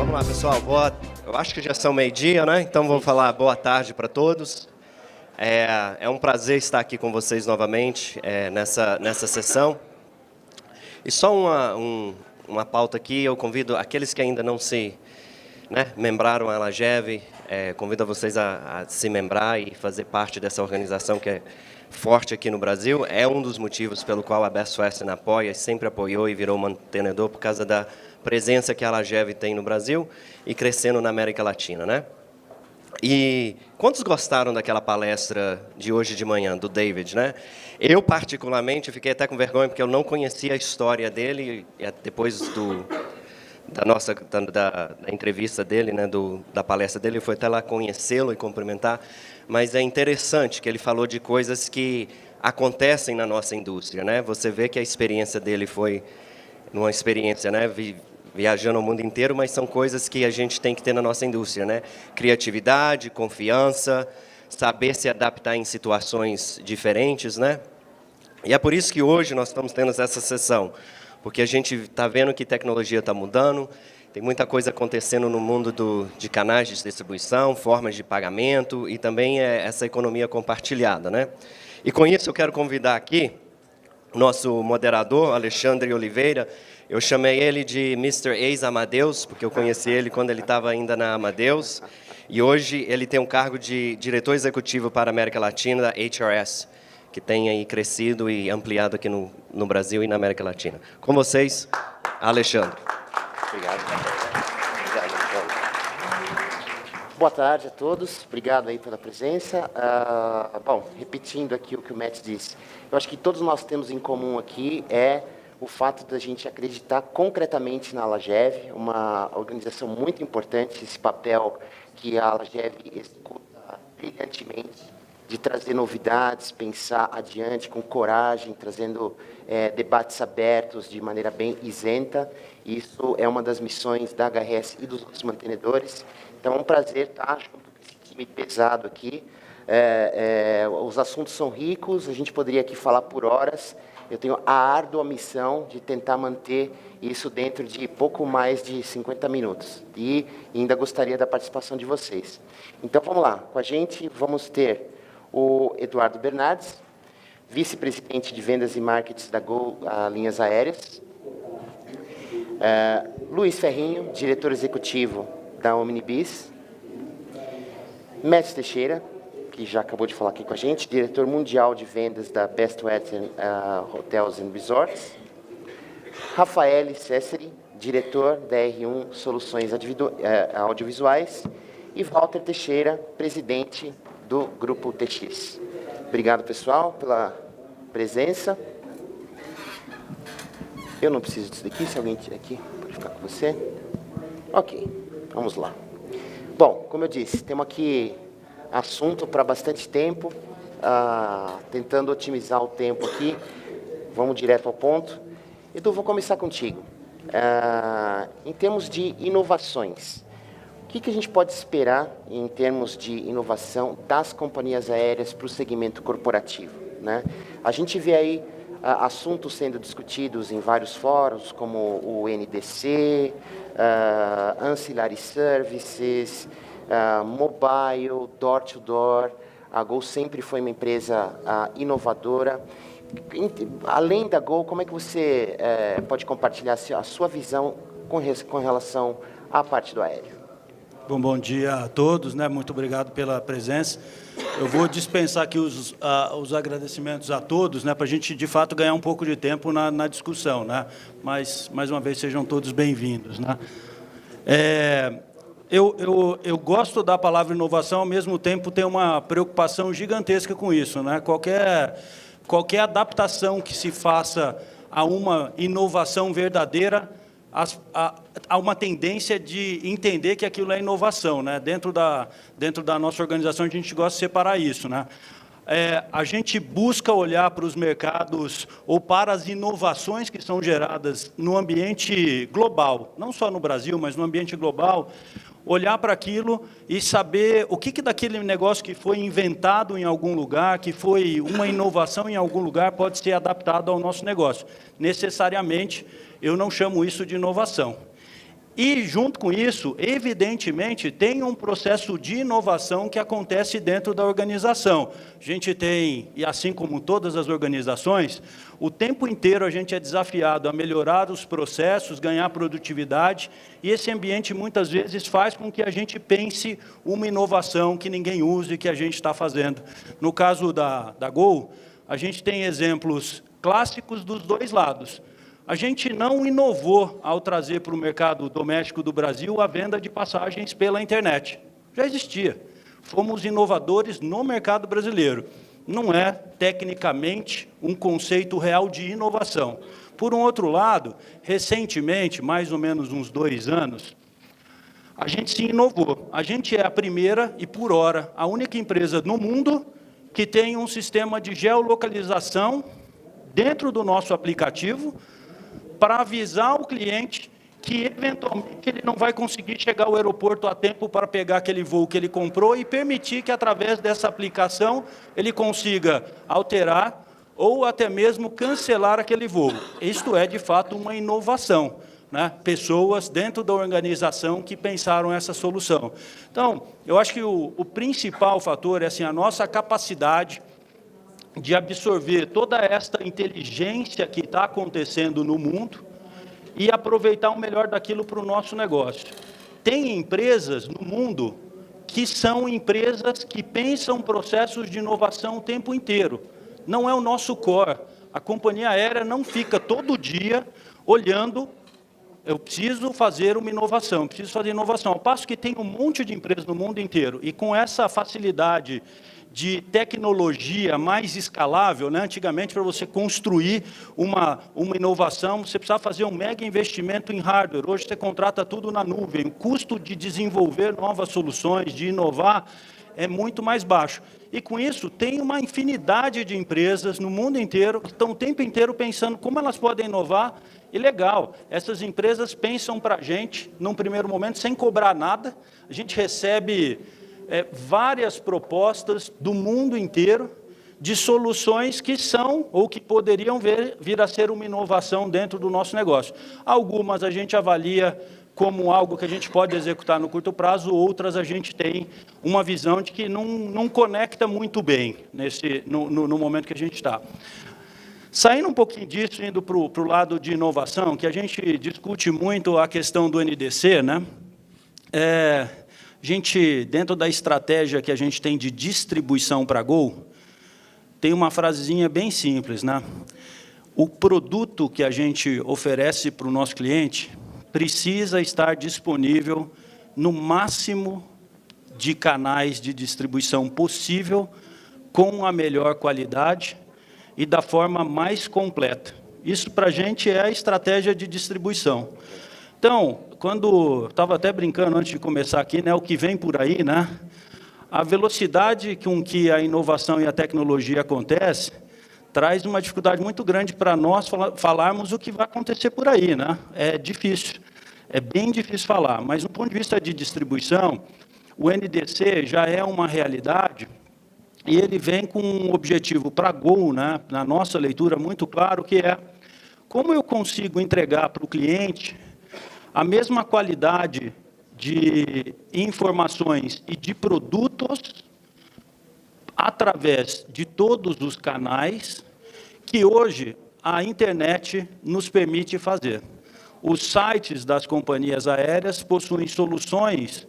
Vamos lá, pessoal. Eu acho que já são meio-dia, né? Então vou falar boa tarde para todos. É um prazer estar aqui com vocês novamente nessa sessão. E só uma pauta aqui, eu convido aqueles que ainda não se membraram a LAGEV, convido a vocês a se membrar e fazer parte dessa organização que é forte aqui no Brasil. É um dos motivos pelo qual a Best Western apoia, sempre apoiou e virou mantenedor por causa da presença que a LAGEV tem no Brasil e crescendo na América Latina, né? E quantos gostaram daquela palestra de hoje de manhã, do David, né? Eu, particularmente, fiquei até com vergonha, porque eu não conhecia a história dele, depois da entrevista dele, né, da palestra dele, eu fui até lá conhecê-lo e cumprimentar, mas é interessante que ele falou de coisas que acontecem na nossa indústria, né? Você vê que a experiência dele foi uma experiência, né, viajando o mundo inteiro, mas são coisas que a gente tem que ter na nossa indústria, né? Criatividade, confiança, saber se adaptar em situações diferentes, né? E é por isso que hoje nós estamos tendo essa sessão, porque a gente está vendo que tecnologia está mudando, tem muita coisa acontecendo no mundo de canais de distribuição, formas de pagamento e também essa economia compartilhada, né? E com isso eu quero convidar aqui o nosso moderador, Alexandre Oliveira. Eu chamei ele de Mr. Ex-Amadeus, porque eu conheci ele quando ele estava ainda na Amadeus, e hoje ele tem um cargo de diretor executivo para a América Latina da HRS, que tem aí crescido e ampliado aqui no Brasil e na América Latina. Com vocês, Alexandre. Obrigado. Boa tarde a todos. Obrigado aí pela presença. Bom, repetindo aqui o que o Matt disse, eu acho que todos nós temos em comum aqui o fato da gente acreditar concretamente na LAGEV, uma organização muito importante, esse papel que a LAGEV executa brilhantemente, de trazer novidades, pensar adiante com coragem, trazendo debates abertos de maneira bem isenta. Isso é uma das missões da HRS e dos outros mantenedores. Então, é um prazer estar junto com esse time pesado aqui. Os assuntos são ricos, a gente poderia aqui falar por horas. Eu tenho a árdua missão de tentar manter isso dentro de pouco mais de 50 minutos. E ainda gostaria da participação de vocês. Então, vamos lá. Com a gente, vamos ter o Eduardo Bernardes, vice-presidente de vendas e marketing da Gol Linhas Aéreas. Luiz Ferrinho, diretor executivo da Omnibus. Matt Teixeira, que já acabou de falar aqui com a gente, diretor mundial de vendas da Best Western Hotels and Resorts. Rafael Cesseri, diretor da R1 Soluções Audiovisuais. E Walter Teixeira, presidente do Grupo TX. Obrigado, pessoal, pela presença. Eu não preciso disso daqui, se alguém aqui pode ficar com você. Ok, vamos lá. Bom, como eu disse, temos aqui assunto para bastante tempo, tentando otimizar o tempo aqui. Vamos direto ao ponto. Edu, vou começar contigo. Em termos de inovações, o que a gente pode esperar em termos de inovação das companhias aéreas para o segmento corporativo, né? A gente vê aí assuntos sendo discutidos em vários fóruns, como o NDC, Ancillary Services, Mobile, Door-to-Door. A Gol sempre foi uma empresa inovadora. Além da Gol, como é que você pode compartilhar a sua visão com relação à parte do aéreo? Bom dia a todos, né? Muito obrigado pela presença. Eu vou dispensar aqui os agradecimentos a todos, né? Para a gente, de fato, ganhar um pouco de tempo na discussão, né? Mas, mais uma vez, sejam todos bem-vindos, né? Eu gosto da palavra inovação, ao mesmo tempo tenho uma preocupação gigantesca com isso, né? Qualquer adaptação que se faça a uma inovação verdadeira, há uma tendência de entender que aquilo é inovação, né? Dentro da nossa organização, a gente gosta de separar isso, né? A gente busca olhar para os mercados ou para as inovações que são geradas no ambiente global, não só no Brasil, mas no ambiente global, olhar para aquilo e saber o que daquele negócio que foi inventado em algum lugar, que foi uma inovação em algum lugar, pode ser adaptado ao nosso negócio. Necessariamente, eu não chamo isso de inovação. E, junto com isso, evidentemente, tem um processo de inovação que acontece dentro da organização. A gente tem, e assim como todas as organizações, o tempo inteiro a gente é desafiado a melhorar os processos, ganhar produtividade, e esse ambiente, muitas vezes, faz com que a gente pense uma inovação que ninguém use e que a gente está fazendo. No caso da Gol, a gente tem exemplos clássicos dos dois lados. A gente não inovou ao trazer para o mercado doméstico do Brasil a venda de passagens pela internet. Já existia. Fomos inovadores no mercado brasileiro. Não é, tecnicamente, um conceito real de inovação. Por um outro lado, recentemente, mais ou menos uns 2 anos, a gente se inovou. A gente é a primeira e, por hora, a única empresa no mundo que tem um sistema de geolocalização dentro do nosso aplicativo para avisar o cliente que, eventualmente, ele não vai conseguir chegar ao aeroporto a tempo para pegar aquele voo que ele comprou e permitir que, através dessa aplicação, ele consiga alterar ou até mesmo cancelar aquele voo. Isto é, de fato, uma inovação, né? Pessoas dentro da organização que pensaram essa solução. Então, eu acho que o principal fator é assim, a nossa capacidade de absorver toda esta inteligência que está acontecendo no mundo e aproveitar o melhor daquilo para o nosso negócio. Tem empresas no mundo que são empresas que pensam processos de inovação o tempo inteiro. Não é o nosso core. A companhia aérea não fica todo dia olhando, eu preciso fazer uma inovação, preciso fazer inovação. Ao passo que tem um monte de empresas no mundo inteiro, e com essa facilidade de tecnologia mais escalável, né? Antigamente, para você construir uma inovação, você precisava fazer um mega investimento em hardware. Hoje, você contrata tudo na nuvem. O custo de desenvolver novas soluções, de inovar, é muito mais baixo. E, com isso, tem uma infinidade de empresas no mundo inteiro que estão o tempo inteiro pensando como elas podem inovar. E legal, essas empresas pensam para a gente, num primeiro momento, sem cobrar nada. A gente recebe várias propostas do mundo inteiro de soluções que são ou que poderiam vir a ser uma inovação dentro do nosso negócio. Algumas a gente avalia como algo que a gente pode executar no curto prazo, outras a gente tem uma visão de que não conecta muito bem no momento que a gente está. Saindo um pouquinho disso, indo para o lado de inovação, que a gente discute muito a questão do NDC, né? A gente, dentro da estratégia que a gente tem de distribuição para a Gol, tem uma frasezinha bem simples, né? O produto que a gente oferece para o nosso cliente precisa estar disponível no máximo de canais de distribuição possível, com a melhor qualidade e da forma mais completa. Isso, para a gente, é a estratégia de distribuição. Então, quando estava até brincando antes de começar aqui, né, o que vem por aí, né, a velocidade com que a inovação e a tecnologia acontece traz uma dificuldade muito grande para nós falarmos o que vai acontecer por aí, né? É difícil, é bem difícil falar, mas do ponto de vista de distribuição, o NDC já é uma realidade e ele vem com um objetivo para a Gol, né, na nossa leitura, muito claro, que é como eu consigo entregar para o cliente a mesma qualidade de informações e de produtos através de todos os canais que hoje a internet nos permite fazer. Os sites das companhias aéreas possuem soluções,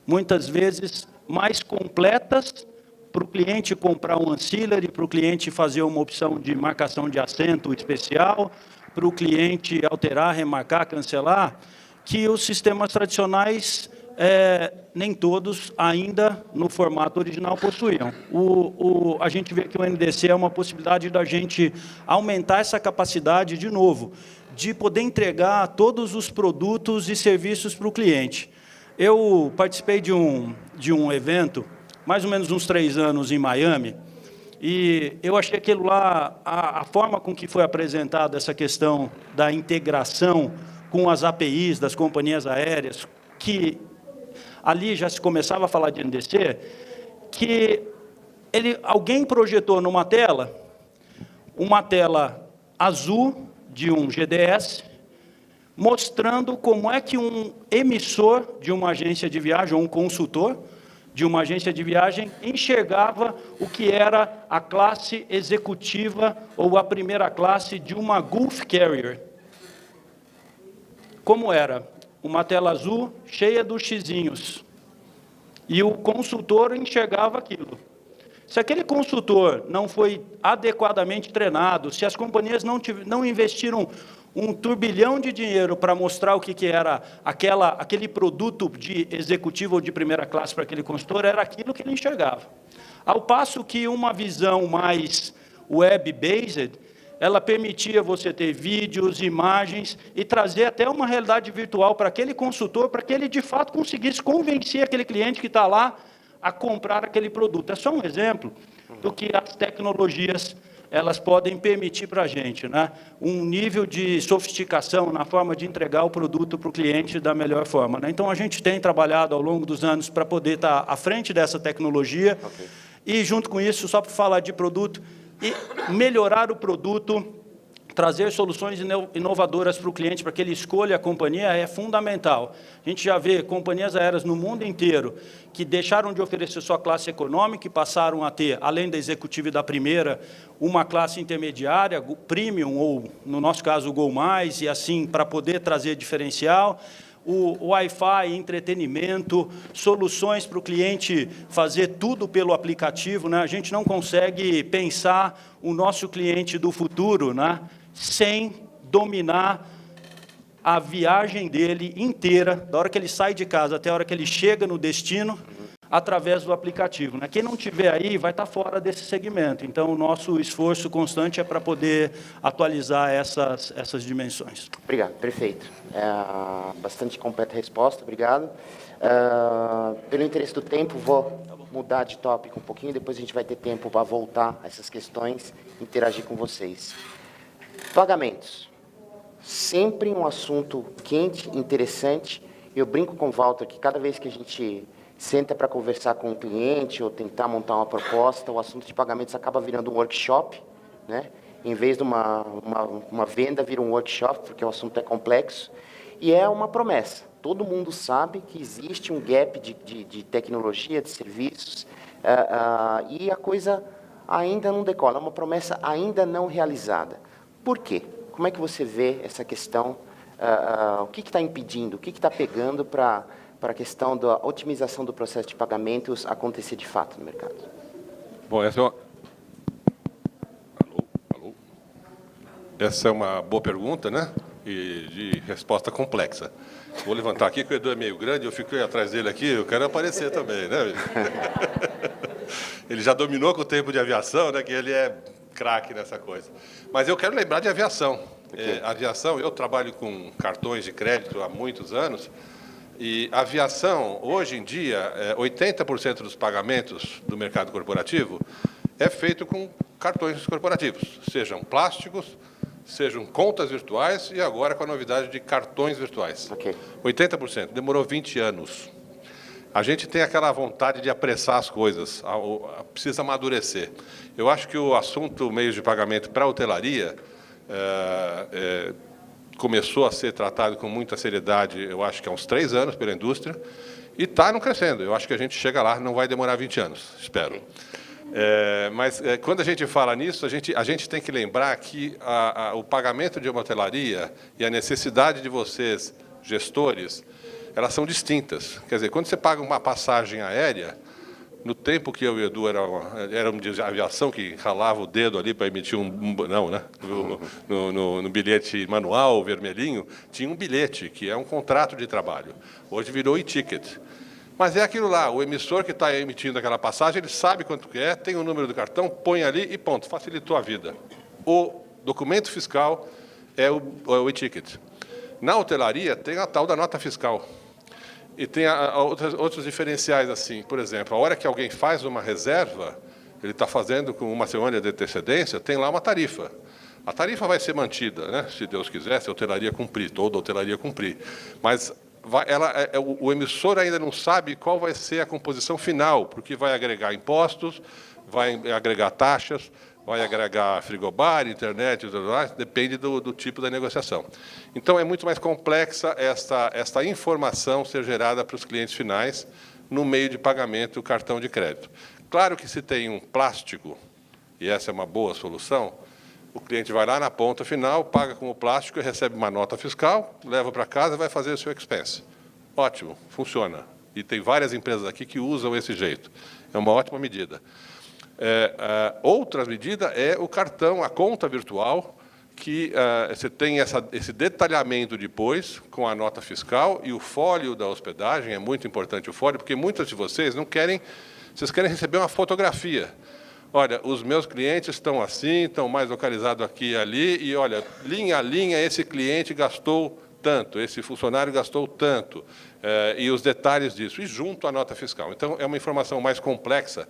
muitas vezes, mais completas para o cliente comprar um ancillary, para o cliente fazer uma opção de marcação de assento especial, para o cliente alterar, remarcar, cancelar, que os sistemas tradicionais, nem todos ainda no formato original possuíam. A gente vê que o NDC é uma possibilidade da gente aumentar essa capacidade, de novo, de poder entregar todos os produtos e serviços para o cliente. Eu participei de um evento, mais ou menos uns 3 anos, em Miami, e eu achei aquilo lá, a forma com que foi apresentada essa questão da integração com as APIs das companhias aéreas, que ali já se começava a falar de NDC, que alguém projetou numa tela, uma tela azul de um GDS, mostrando como é que um emissor de uma agência de viagem, ou um consultor de uma agência de viagem, enxergava o que era a classe executiva ou a primeira classe de uma Gulf Carrier. Como era? Uma tela azul cheia dos xizinhos. E o consultor enxergava aquilo. Se aquele consultor não foi adequadamente treinado, se as companhias não investiram um turbilhão de dinheiro para mostrar o que era aquele produto de executivo ou de primeira classe para aquele consultor, era aquilo que ele enxergava. Ao passo que uma visão mais web-based, ela permitia você ter vídeos, imagens e trazer até uma realidade virtual para aquele consultor, para que ele, de fato, conseguisse convencer aquele cliente que está lá a comprar aquele produto. É só um exemplo do que as tecnologias elas podem permitir para a gente, né? Um nível de sofisticação na forma de entregar o produto para o cliente da melhor forma, né? Então, a gente tem trabalhado ao longo dos anos para poder estar à frente dessa tecnologia, e, junto com isso, só para falar de produto, e melhorar o produto, trazer soluções inovadoras para o cliente, para que ele escolha a companhia, é fundamental. A gente já vê companhias aéreas no mundo inteiro que deixaram de oferecer só classe econômica e passaram a ter, além da executiva e da primeira, uma classe intermediária, premium, ou, no nosso caso, o Gol Mais, e assim, para poder trazer diferencial. O Wi-Fi, entretenimento, soluções para o cliente fazer tudo pelo aplicativo, né? A gente não consegue pensar o nosso cliente do futuro, né, sem dominar a viagem dele inteira, da hora que ele sai de casa até a hora que ele chega no destino, através do aplicativo, né? Quem não tiver aí vai estar fora desse segmento. Então, o nosso esforço constante é para poder atualizar essas dimensões. Obrigado, perfeito. Bastante completa a resposta, obrigado. Pelo interesse do tempo, vou mudar de tópico um pouquinho, depois a gente vai ter tempo para voltar a essas questões, interagir com vocês. Pagamentos. Sempre um assunto quente, interessante. Eu brinco com o Walter que cada vez que a gente senta para conversar com um cliente ou tentar montar uma proposta, o assunto de pagamentos acaba virando um workshop, né? Em vez de uma venda, vira um workshop, porque o assunto é complexo. E é uma promessa. Todo mundo sabe que existe um gap de tecnologia, de serviços, e a coisa ainda não decola. É uma promessa ainda não realizada. Por quê? Como é que você vê essa questão? O que está impedindo? O que está pegando para a questão da otimização do processo de pagamentos acontecer de fato no mercado? Bom, essa é uma boa pergunta, né? E de resposta complexa. Vou levantar aqui, que o Edu é meio grande, eu fiquei atrás dele aqui, eu quero aparecer também, né? Ele já dominou com o tempo de aviação, né? Que ele é craque nessa coisa. Mas eu quero lembrar de aviação. Aviação, eu trabalho com cartões de crédito há muitos anos, e a aviação, hoje em dia, 80% dos pagamentos do mercado corporativo é feito com cartões corporativos, sejam plásticos, sejam contas virtuais e agora com a novidade de cartões virtuais. 80%. Demorou 20 anos. A gente tem aquela vontade de apressar as coisas, precisa amadurecer. Eu acho que o assunto meios de pagamento para a hotelaria começou a ser tratado com muita seriedade, eu acho que há uns 3 anos pela indústria, e está não crescendo. Eu acho que a gente chega lá, não vai demorar 20 anos, espero. Mas quando a gente fala nisso, a gente tem que lembrar que o pagamento de uma hotelaria e a necessidade de vocês, gestores, elas são distintas. Quer dizer, quando você paga uma passagem aérea, no tempo que eu e o Edu éramos de aviação, que ralava o dedo ali para emitir não, né? No bilhete manual, vermelhinho, tinha um bilhete, que é um contrato de trabalho. Hoje virou e-ticket. Mas é aquilo lá, o emissor que está emitindo aquela passagem, ele sabe quanto que é, tem o número do cartão, põe ali e ponto, facilitou a vida. O documento fiscal é o e-ticket. Na hotelaria, tem a tal da nota fiscal. E tem outros diferenciais, assim, por exemplo, a hora que alguém faz uma reserva, ele está fazendo com uma semana de antecedência, tem lá uma tarifa. A tarifa vai ser mantida, né, se Deus quiser, se a hotelaria cumprir, toda a hotelaria cumprir. Mas o emissor ainda não sabe qual vai ser a composição final, porque vai agregar impostos, vai agregar taxas, vai agregar frigobar, internet e tudo mais, depende do tipo da negociação. Então, é muito mais complexa esta informação ser gerada para os clientes finais no meio de pagamento, o cartão de crédito. Claro que se tem um plástico, e essa é uma boa solução, o cliente vai lá na ponta final, paga com o plástico e recebe uma nota fiscal, leva para casa e vai fazer o seu expense. Ótimo, funciona. E tem várias empresas aqui que usam esse jeito. É uma ótima medida. Outra medida é o cartão, a conta virtual, que você tem esse detalhamento depois com a nota fiscal e o folio da hospedagem. É muito importante o folio, porque muitos de vocês não querem, vocês querem receber uma fotografia. Olha, os meus clientes estão assim, estão mais localizados aqui e ali, e olha, linha a linha, esse cliente gastou tanto, esse funcionário gastou tanto, e os detalhes disso, e junto à nota fiscal. Então, é uma informação mais complexa,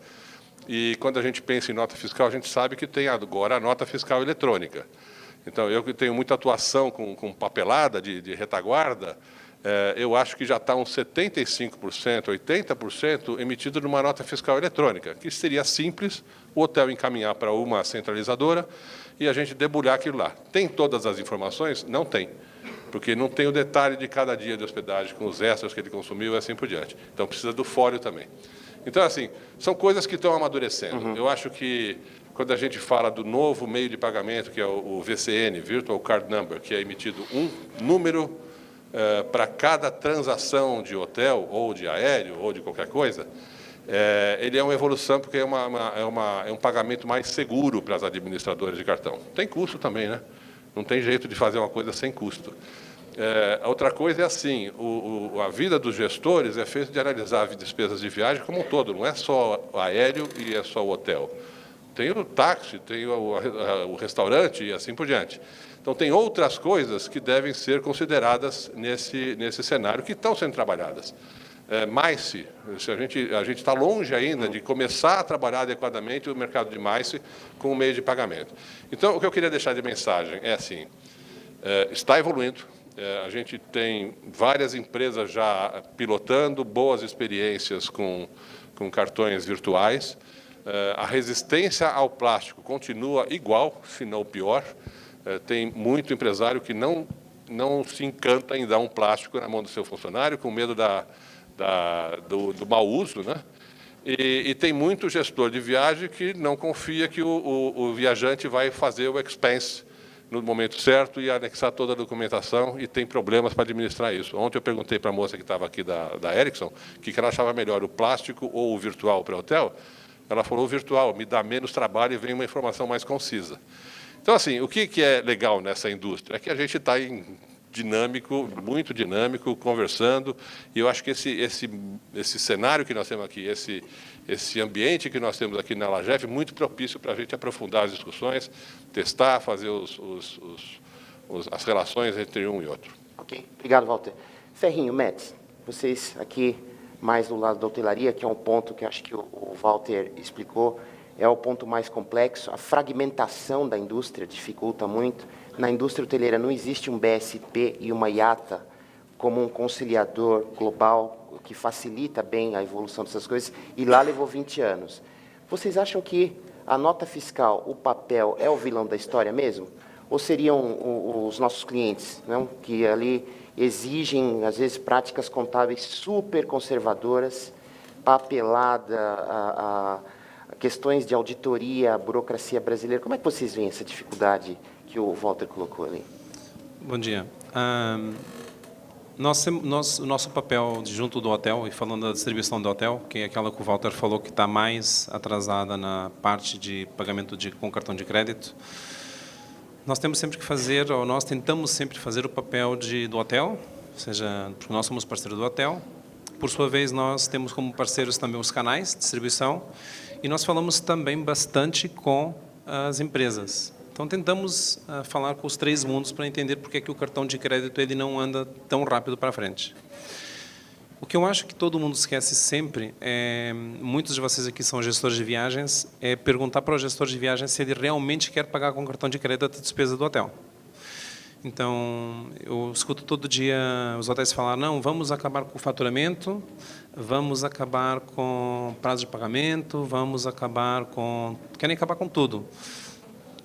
e quando a gente pensa em nota fiscal, a gente sabe que tem agora a nota fiscal eletrônica. Então, eu que tenho muita atuação com papelada de retaguarda, eu acho que já está uns 75%, 80% emitido numa nota fiscal eletrônica, que seria simples o hotel encaminhar para uma centralizadora e a gente debulhar aquilo lá. Tem todas as informações? Não tem, porque não tem o detalhe de cada dia de hospedagem, com os extras que ele consumiu e assim por diante. Então, precisa do folio também. Então, assim, são coisas que estão amadurecendo. Eu acho que, quando a gente fala do novo meio de pagamento, que é o VCN, Virtual Card Number, que é emitido um número para cada transação de hotel, ou de aéreo, ou de qualquer coisa, ele é uma evolução, porque é um pagamento mais seguro para as administradoras de cartão. Tem custo também, né? Não tem jeito de fazer uma coisa sem custo. Outra coisa é assim, a vida dos gestores é feita de analisar as despesas de viagem como um todo, não é só o aéreo e é só o hotel. Tem o táxi, tem o restaurante e assim por diante. Então, tem outras coisas que devem ser consideradas nesse cenário, que estão sendo trabalhadas. MICE, a gente está longe ainda de começar a trabalhar adequadamente o mercado de MICE com o meio de pagamento. Então, o que eu queria deixar de mensagem é assim, está evoluindo, a gente tem várias empresas já pilotando boas experiências com cartões virtuais, a resistência ao plástico continua igual, se não pior. Tem muito empresário que não se encanta em dar um plástico na mão do seu funcionário, com medo do mau uso, né? E tem muito gestor de viagem que não confia que o viajante vai fazer o expense no momento certo e anexar toda a documentação, e tem problemas para administrar isso. Ontem eu perguntei para a moça que estava aqui da Ericsson o que ela achava melhor, o plástico ou o virtual para o hotel. Ela falou: o virtual me dá menos trabalho e vem uma informação mais concisa. Então, assim, o que é legal nessa indústria? É que a gente está muito dinâmico, conversando, e eu acho que esse cenário que nós temos aqui, esse ambiente que nós temos aqui na Lagef, é muito propício para a gente aprofundar as discussões, testar, fazer as relações entre um e outro. Ok, obrigado, Walter. Ferrinho, Metz, vocês aqui mais do lado da hotelaria, que é um ponto que acho que o Walter explicou, é o ponto mais complexo. A fragmentação da indústria dificulta muito. Na indústria hoteleira não existe um BSP e uma IATA como um conciliador global que facilita bem a evolução dessas coisas, e lá levou 20 anos. Vocês acham que a nota fiscal, o papel, é o vilão da história mesmo? Ou seriam os nossos clientes, não? Que ali exigem, às vezes, práticas contábeis super conservadoras, papelada, a questões de auditoria, a burocracia brasileira? Como é que vocês veem essa dificuldade que o Walter colocou ali? Bom dia. O nosso papel junto do hotel, e falando da distribuição do hotel, que é aquela que o Walter falou que está mais atrasada na parte de pagamento com cartão de crédito, nós temos sempre que fazer, ou nós tentamos sempre fazer o papel do hotel, ou seja, porque nós somos parceiro do hotel. Por sua vez, nós temos como parceiros também os canais de distribuição, e nós falamos também bastante com as empresas. Então, tentamos falar com os três mundos para entender por que o cartão de crédito ele não anda tão rápido para frente. O que eu acho que todo mundo esquece sempre, muitos de vocês aqui são gestores de viagens, é perguntar para o gestor de viagens se ele realmente quer pagar com cartão de crédito a despesa do hotel. Então, eu escuto todo dia os hotéis falar: não, vamos acabar com o faturamento, vamos acabar com prazo de pagamento, querem acabar com tudo.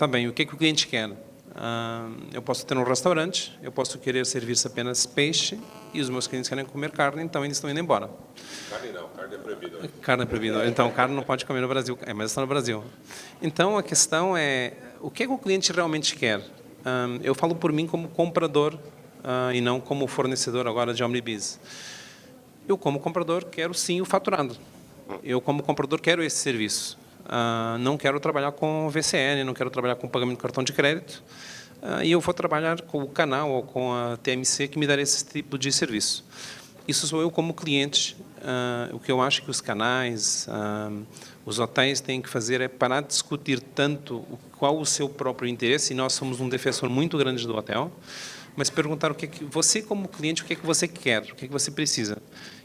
Tá bem, o que o cliente quer? Eu posso ter um restaurante, eu posso querer servir-se apenas peixe e os meus clientes querem comer carne, então eles estão indo embora. Carne não, carne é proibida. Carne é proibida. Então, carne não pode comer no Brasil, mas está no Brasil. Então, a questão é, o que o cliente realmente quer? Eu falo por mim como comprador e não como fornecedor agora de Omnibus. Eu, como comprador, quero sim o faturado. Eu, como comprador, quero esse serviço. Não quero trabalhar com VCN, não quero trabalhar com pagamento de cartão de crédito. E eu vou trabalhar com o canal ou com a TMC que me dará esse tipo de serviço. Isso sou eu como cliente. O que eu acho que os canais, os hotéis têm que fazer é parar de discutir tanto qual o seu próprio interesse, e nós somos um defensor muito grande do hotel, mas perguntar o que você, como cliente, o que você quer, o que você precisa,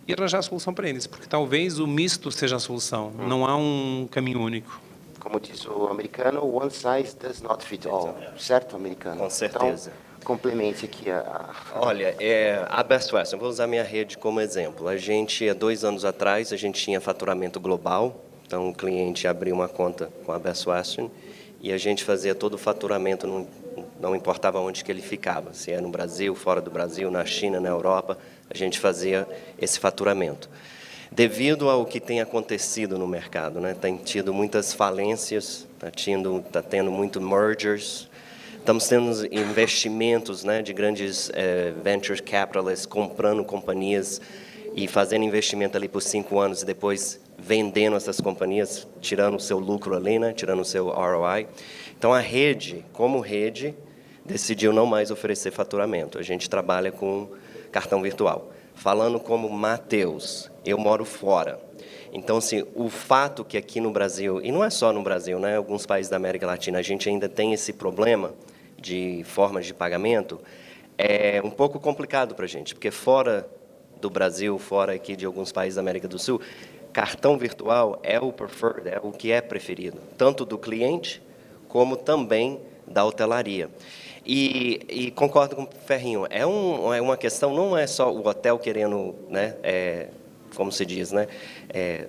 e arranjar a solução para eles, porque talvez o misto seja a solução, não há um caminho único. Como diz o americano, one size does not fit all. Certo, americano? Com certeza. Então, complemente aqui a... Olha, a Best Western, vou usar minha rede como exemplo. A gente, há 2 anos atrás, a gente tinha faturamento global, então o cliente abriu uma conta com a Best Western e a gente fazia todo o faturamento, não importava onde que ele ficava, se é no Brasil, fora do Brasil, na China, na Europa, a gente fazia esse faturamento. Devido ao que tem acontecido no mercado, né, tem tido muitas falências, está tendo muito mergers, estamos tendo investimentos, né, de grandes venture capitalists comprando companhias e fazendo investimento ali por 5 anos e depois vendendo essas companhias, tirando o seu lucro ali, né, tirando o seu ROI. Então, a rede, como rede, decidiu não mais oferecer faturamento. A gente trabalha com cartão virtual. Falando como Matheus, eu moro fora. Então, assim, o fato que aqui no Brasil, e não é só no Brasil, né, alguns países da América Latina, a gente ainda tem esse problema de formas de pagamento, é um pouco complicado para a gente, porque fora do Brasil, fora aqui de alguns países da América do Sul, cartão virtual é o preferred, é o que é preferido, tanto do cliente como também da hotelaria. E concordo com o Ferrinho, é uma questão, não é só o hotel querendo, né, como se diz, né,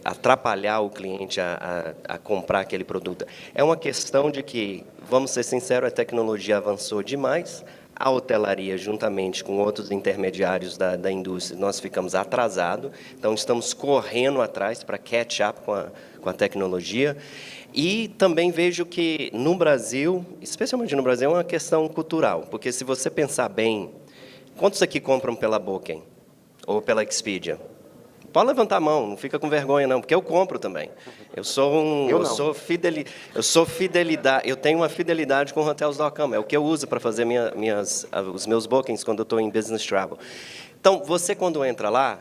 atrapalhar o cliente a comprar aquele produto. É uma questão de que, vamos ser sinceros, a tecnologia avançou demais, a hotelaria, juntamente com outros intermediários da indústria, nós ficamos atrasados, então estamos correndo atrás para catch up com a tecnologia. E também vejo que no Brasil, especialmente no Brasil, é uma questão cultural, porque se você pensar bem, quantos aqui compram pela Booking ou pela Expedia? Pode levantar a mão, não fica com vergonha não, porque eu compro também. Eu tenho uma fidelidade com Hotels.com, é o que eu uso para fazer os meus bookings quando eu estou em business travel. Então, você quando entra lá,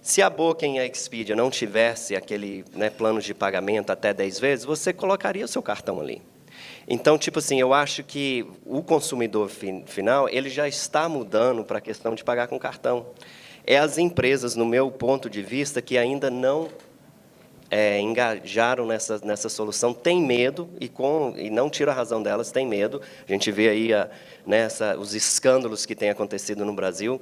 se a Booking e a Expedia não tivesse aquele, né, plano de pagamento até 10 vezes, você colocaria o seu cartão ali. Então, tipo assim, eu acho que o consumidor final, ele já está mudando para a questão de pagar com cartão. É as empresas, no meu ponto de vista, que ainda não engajaram nessa solução, têm medo, e não tira a razão delas, têm medo. A gente vê aí os escândalos que têm acontecido no Brasil.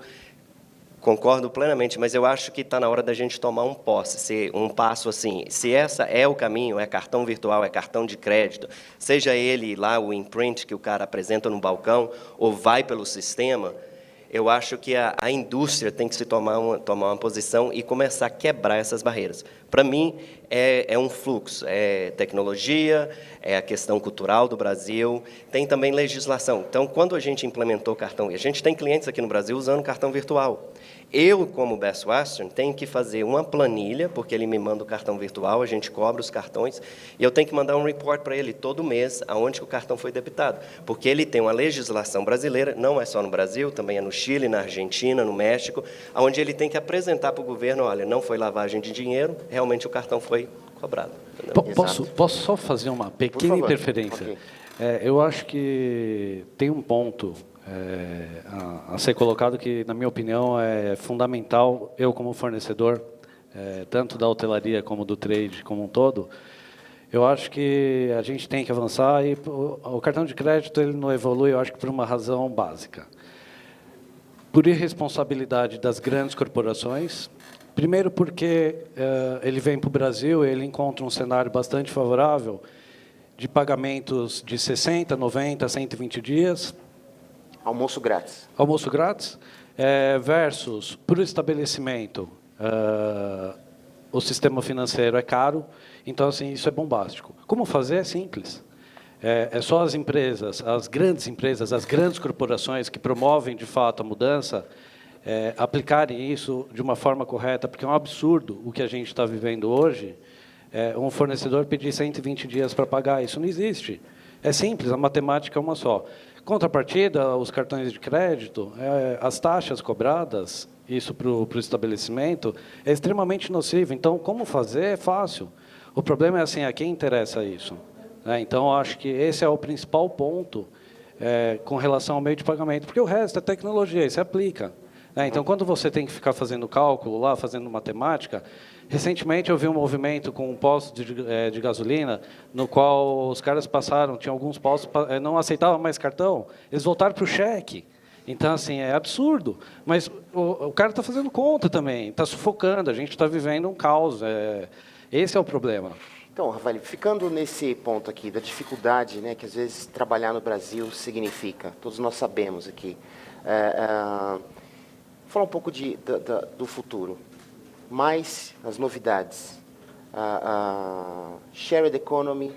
Concordo plenamente, mas eu acho que está na hora da gente tomar um passo assim. Se essa é o caminho, é cartão virtual, é cartão de crédito, seja ele lá o imprint que o cara apresenta no balcão ou vai pelo sistema, eu acho que a indústria tem que se tomar uma posição e começar a quebrar essas barreiras. Para mim, é um fluxo, é tecnologia, é a questão cultural do Brasil, tem também legislação. Então, quando a gente implementou o cartão, e a gente tem clientes aqui no Brasil usando cartão virtual, eu, como Best Western, tenho que fazer uma planilha, porque ele me manda o cartão virtual, a gente cobra os cartões, e eu tenho que mandar um report para ele todo mês, aonde que o cartão foi debitado. Porque ele tem uma legislação brasileira, não é só no Brasil, também é no Chile, na Argentina, no México, onde ele tem que apresentar para o governo, olha, não foi lavagem de dinheiro, realmente o cartão foi cobrado. Posso só fazer uma pequena interferência? Okay. Eu acho que tem um ponto a ser colocado que, na minha opinião, é fundamental, eu como fornecedor, tanto da hotelaria como do trade como um todo, eu acho que a gente tem que avançar e o cartão de crédito ele não evolui, eu acho que por uma razão básica. Por irresponsabilidade das grandes corporações, primeiro porque ele vem para o Brasil e ele encontra um cenário bastante favorável de pagamentos de 60, 90, 120 dias. Almoço grátis. Almoço grátis, versus, para o estabelecimento, o sistema financeiro é caro, então, assim, isso é bombástico. Como fazer é simples. É só as empresas, as grandes corporações que promovem, de fato, a mudança, aplicarem isso de uma forma correta, porque é um absurdo o que a gente está vivendo hoje, um fornecedor pedir 120 dias para pagar. Isso não existe. É simples, a matemática é uma só. Contrapartida, os cartões de crédito, as taxas cobradas, isso para o estabelecimento, é extremamente nocivo. Então, como fazer é fácil. O problema é assim, a quem interessa isso? Então, eu acho que esse é o principal ponto com relação ao meio de pagamento, porque o resto é tecnologia, isso se aplica. Então, quando você tem que ficar fazendo cálculo lá, fazendo matemática, recentemente eu vi um movimento com um posto de gasolina, no qual os caras passaram, tinha alguns postos, não aceitavam mais cartão, eles voltaram para o cheque. Então, assim, é absurdo. Mas o cara está fazendo conta também, está sufocando, a gente está vivendo um caos. Esse é o problema. Então, Rafael, ficando nesse ponto aqui, da dificuldade, né, que às vezes trabalhar no Brasil significa, todos nós sabemos aqui. Falar um pouco do futuro, mais as novidades, shared economy,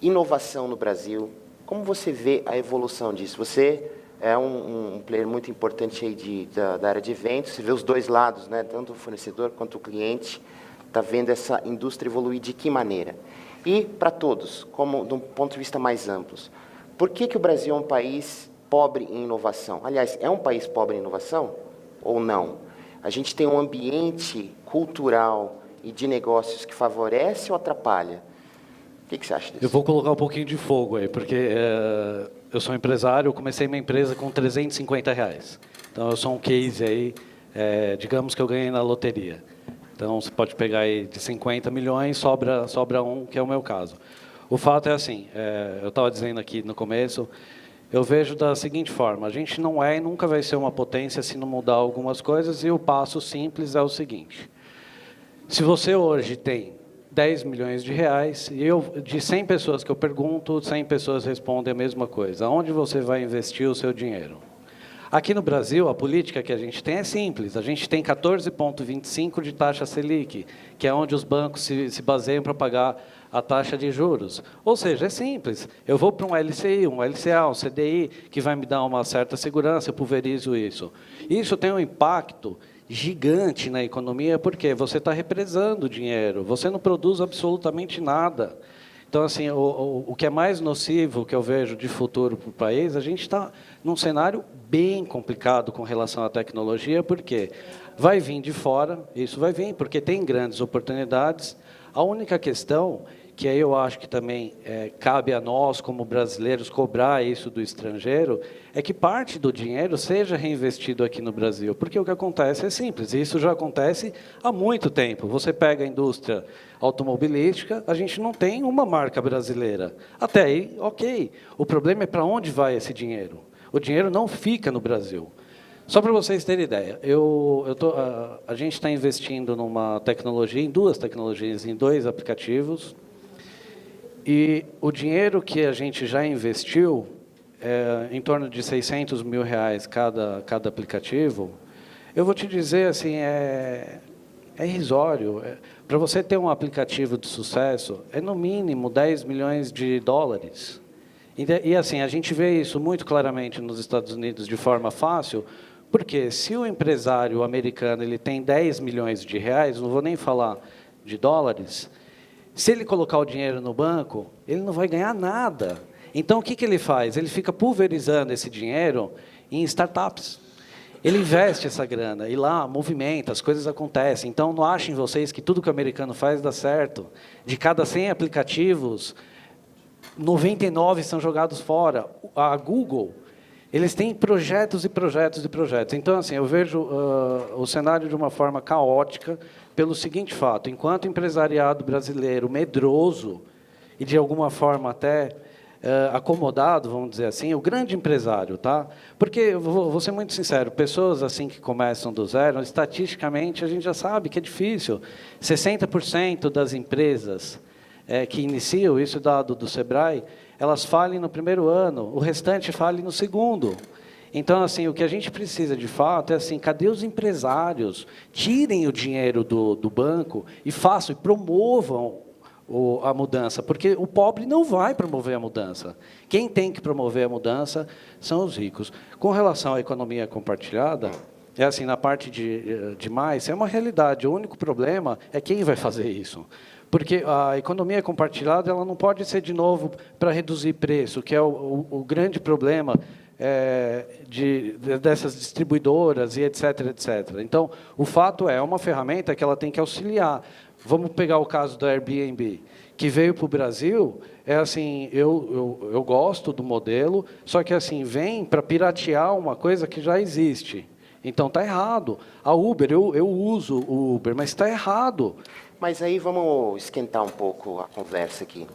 inovação no Brasil. Como você vê a evolução disso? Você é um player muito importante aí da área de eventos, você vê os dois lados, né, tanto o fornecedor quanto o cliente, está vendo essa indústria evoluir de que maneira? E, para todos, como de um ponto de vista mais amplo, por que o Brasil é um país pobre em inovação? Aliás, é um país pobre em inovação ou não? A gente tem um ambiente cultural e de negócios que favorece ou atrapalha? O que você acha disso? Eu vou colocar um pouquinho de fogo aí, porque eu sou empresário, eu comecei minha empresa com R$350. Então, eu sou um case aí, digamos que eu ganhei na loteria. Então, você pode pegar aí de 50 milhões, sobra um, que é o meu caso. O fato é assim, eu estava dizendo aqui no começo, eu vejo da seguinte forma, a gente não é e nunca vai ser uma potência se não mudar algumas coisas, e o passo simples é o seguinte. Se você hoje tem 10 milhões de reais, e de 100 pessoas que eu pergunto, 100 pessoas respondem a mesma coisa. Onde você vai investir o seu dinheiro? Aqui no Brasil, a política que a gente tem é simples. A gente tem 14,25% de taxa Selic, que é onde os bancos se baseiam para pagar a taxa de juros. Ou seja, é simples. Eu vou para um LCI, um LCA, um CDI, que vai me dar uma certa segurança, eu pulverizo isso. Isso tem um impacto gigante na economia, porque você está represando dinheiro, você não produz absolutamente nada. Então, assim, o que é mais nocivo, que eu vejo de futuro para o país, a gente está num cenário bem complicado com relação à tecnologia, porque vai vir de fora, isso vai vir, porque tem grandes oportunidades. A única questão, que aí eu acho que também cabe a nós, como brasileiros, cobrar isso do estrangeiro, é que parte do dinheiro seja reinvestido aqui no Brasil. Porque o que acontece é simples, e isso já acontece há muito tempo. Você pega a indústria automobilística, a gente não tem uma marca brasileira. Até aí, ok. O problema é para onde vai esse dinheiro. O dinheiro não fica no Brasil. Só para vocês terem ideia, a gente está investindo numa tecnologia, em duas tecnologias, em 2 aplicativos, e o dinheiro que a gente já investiu, em torno de R$600 mil cada aplicativo, eu vou te dizer assim, é irrisório. Para você ter um aplicativo de sucesso, é no mínimo 10 milhões de dólares. E assim, a gente vê isso muito claramente nos Estados Unidos de forma fácil, porque se o empresário americano ele tem 10 milhões de reais, não vou nem falar de dólares, se ele colocar o dinheiro no banco, ele não vai ganhar nada. Então, o que ele faz? Ele fica pulverizando esse dinheiro em startups. Ele investe essa grana, e lá movimenta, as coisas acontecem. Então, não achem vocês que tudo que o americano faz dá certo. De cada 100 aplicativos, 99 são jogados fora. A Google, eles têm projetos e projetos e projetos. Então, assim, eu vejo o cenário de uma forma caótica pelo seguinte fato. Enquanto o empresariado brasileiro medroso e, de alguma forma, até acomodado, vamos dizer assim, o grande empresário, tá? Porque, vou ser muito sincero, pessoas assim que começam do zero, estatisticamente, a gente já sabe que é difícil. 60% das empresas que iniciam, isso dado do Sebrae, elas falem no primeiro ano, o restante fale no segundo. Então, assim, o que a gente precisa, de fato, é assim, cadê os empresários? Tirem o dinheiro do banco e façam, e promovam a mudança, porque o pobre não vai promover a mudança. Quem tem que promover a mudança são os ricos. Com relação à economia compartilhada, é assim, na parte de mais, é uma realidade. O único problema é quem vai fazer isso. Porque a economia compartilhada ela não pode ser, de novo, para reduzir preço, que é o grande problema dessas distribuidoras e etc, etc. Então, o fato é uma ferramenta que ela tem que auxiliar. Vamos pegar o caso do Airbnb, que veio para o Brasil. É assim, eu gosto do modelo, só que assim vem para piratear uma coisa que já existe. Então, está errado. A Uber, eu uso o Uber, mas está errado. Mas aí vamos esquentar um pouco a conversa aqui.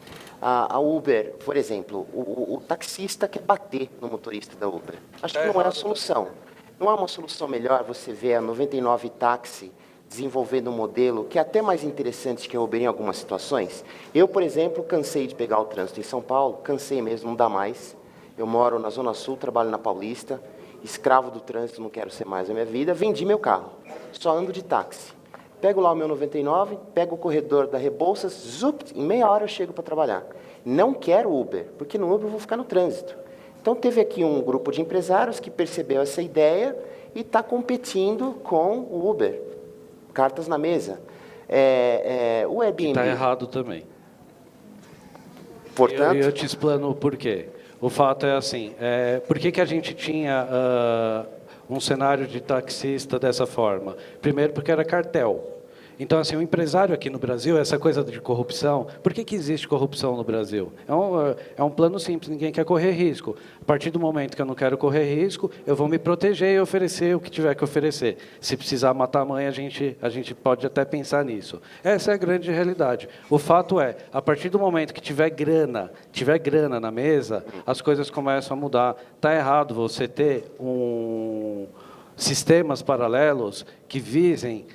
A Uber, por exemplo, o taxista quer bater no motorista da Uber. Acho que não é a solução. Não há uma solução melhor você ver a 99 Táxi desenvolvendo um modelo que é até mais interessante que a Uber em algumas situações. Eu, por exemplo, cansei de pegar o trânsito em São Paulo, cansei mesmo, não dá mais. Eu moro na Zona Sul, trabalho na Paulista, escravo do trânsito, não quero ser mais na minha vida, vendi meu carro, só ando de táxi. Pego lá o meu 99, pego o corredor da Rebouças, zup, em meia hora eu chego para trabalhar. Não quero Uber, porque no Uber eu vou ficar no trânsito. Então teve aqui um grupo de empresários que percebeu essa ideia e está competindo com o Uber. Cartas na mesa. O Airbnb... Está errado também. Portanto... Eu te explano o porquê. O fato é assim, por que a gente tinha um cenário de taxista dessa forma? Primeiro, porque era cartel. Então, assim, o empresário aqui no Brasil, essa coisa de corrupção, por que existe corrupção no Brasil? É um plano simples, ninguém quer correr risco. A partir do momento que eu não quero correr risco, eu vou me proteger e oferecer o que tiver que oferecer. Se precisar matar a mãe, a gente pode até pensar nisso. Essa é a grande realidade. O fato é, a partir do momento que tiver grana na mesa, as coisas começam a mudar. Está errado você ter sistemas paralelos que visem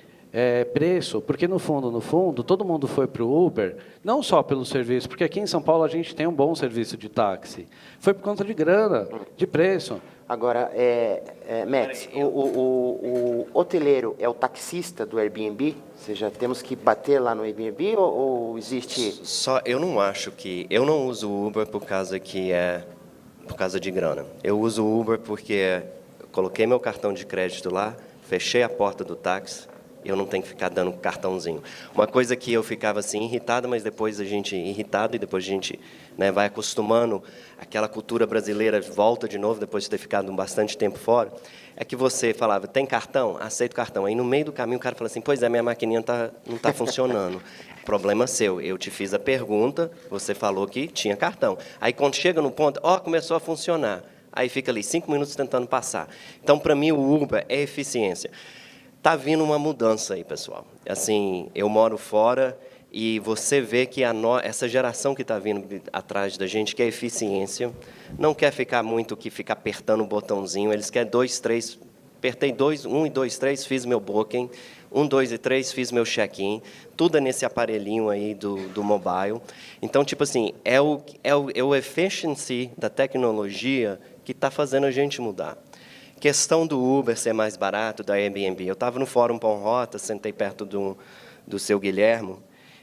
preço, porque no fundo, todo mundo foi para o Uber, não só pelo serviço, porque aqui em São Paulo a gente tem um bom serviço de táxi. Foi por conta de grana, de preço. Agora, Max, o hoteleiro é o taxista do Airbnb? Ou seja, temos que bater lá no Airbnb ou existe... Eu não acho que... Eu não uso o Uber por causa de grana. Eu uso o Uber porque eu coloquei meu cartão de crédito lá, fechei a porta do táxi, eu não tenho que ficar dando cartãozinho. Uma coisa que eu ficava assim irritado, mas depois a gente vai acostumando, aquela cultura brasileira volta de novo, depois de ter ficado bastante tempo fora, é que você falava, tem cartão? Aceito cartão. Aí no meio do caminho o cara fala assim, pois é, minha maquininha não está funcionando. Problema seu, eu te fiz a pergunta, você falou que tinha cartão. Aí quando chega no ponto, começou a funcionar. Aí fica ali 5 minutos tentando passar. Então, para mim, o Uber é eficiência. Está vindo uma mudança aí, pessoal. Assim, eu moro fora e você vê que essa geração que está vindo atrás da gente quer eficiência, não quer ficar apertando o botãozinho, eles querem 2, 3, apertei 1 e 2, 3, fiz meu booking, 1, 2 e 3, fiz meu check-in, tudo é nesse aparelhinho aí do mobile. Então, tipo assim, é o efficiency da tecnologia que está fazendo a gente mudar. Questão do Uber ser mais barato, da Airbnb. Eu estava no Fórum Pão Rota, sentei perto do seu Guilhermo,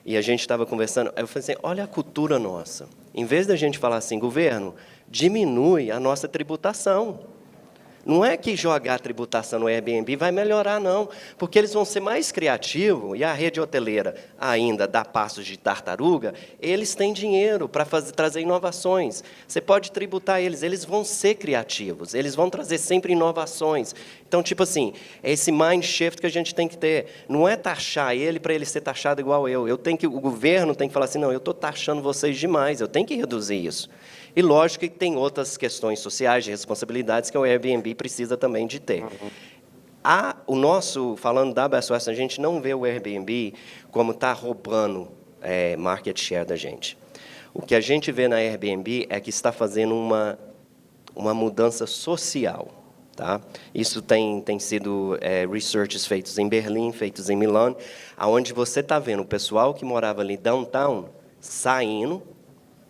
e a gente estava conversando. Eu falei assim, olha a cultura nossa. Em vez da gente falar assim, governo, diminui a nossa tributação. Não é que jogar a tributação no Airbnb vai melhorar, não, porque eles vão ser mais criativos, e a rede hoteleira ainda dá passos de tartaruga, eles têm dinheiro para trazer inovações. Você pode tributar eles vão ser criativos, eles vão trazer sempre inovações. Então, tipo assim, é esse mind shift que a gente tem que ter. Não é taxar ele para ele ser taxado igual eu. O governo tem que falar assim, não, eu estou taxando vocês demais, eu tenho que reduzir isso. E lógico que tem outras questões sociais de responsabilidades que o Airbnb precisa também de ter. Falando da Best Western, a gente não vê o Airbnb como está roubando market share da gente. O que a gente vê na Airbnb é que está fazendo uma mudança social. Tá? Isso tem sido researches feitos em Berlim, feitos em Milão, onde você está vendo o pessoal que morava ali downtown saindo,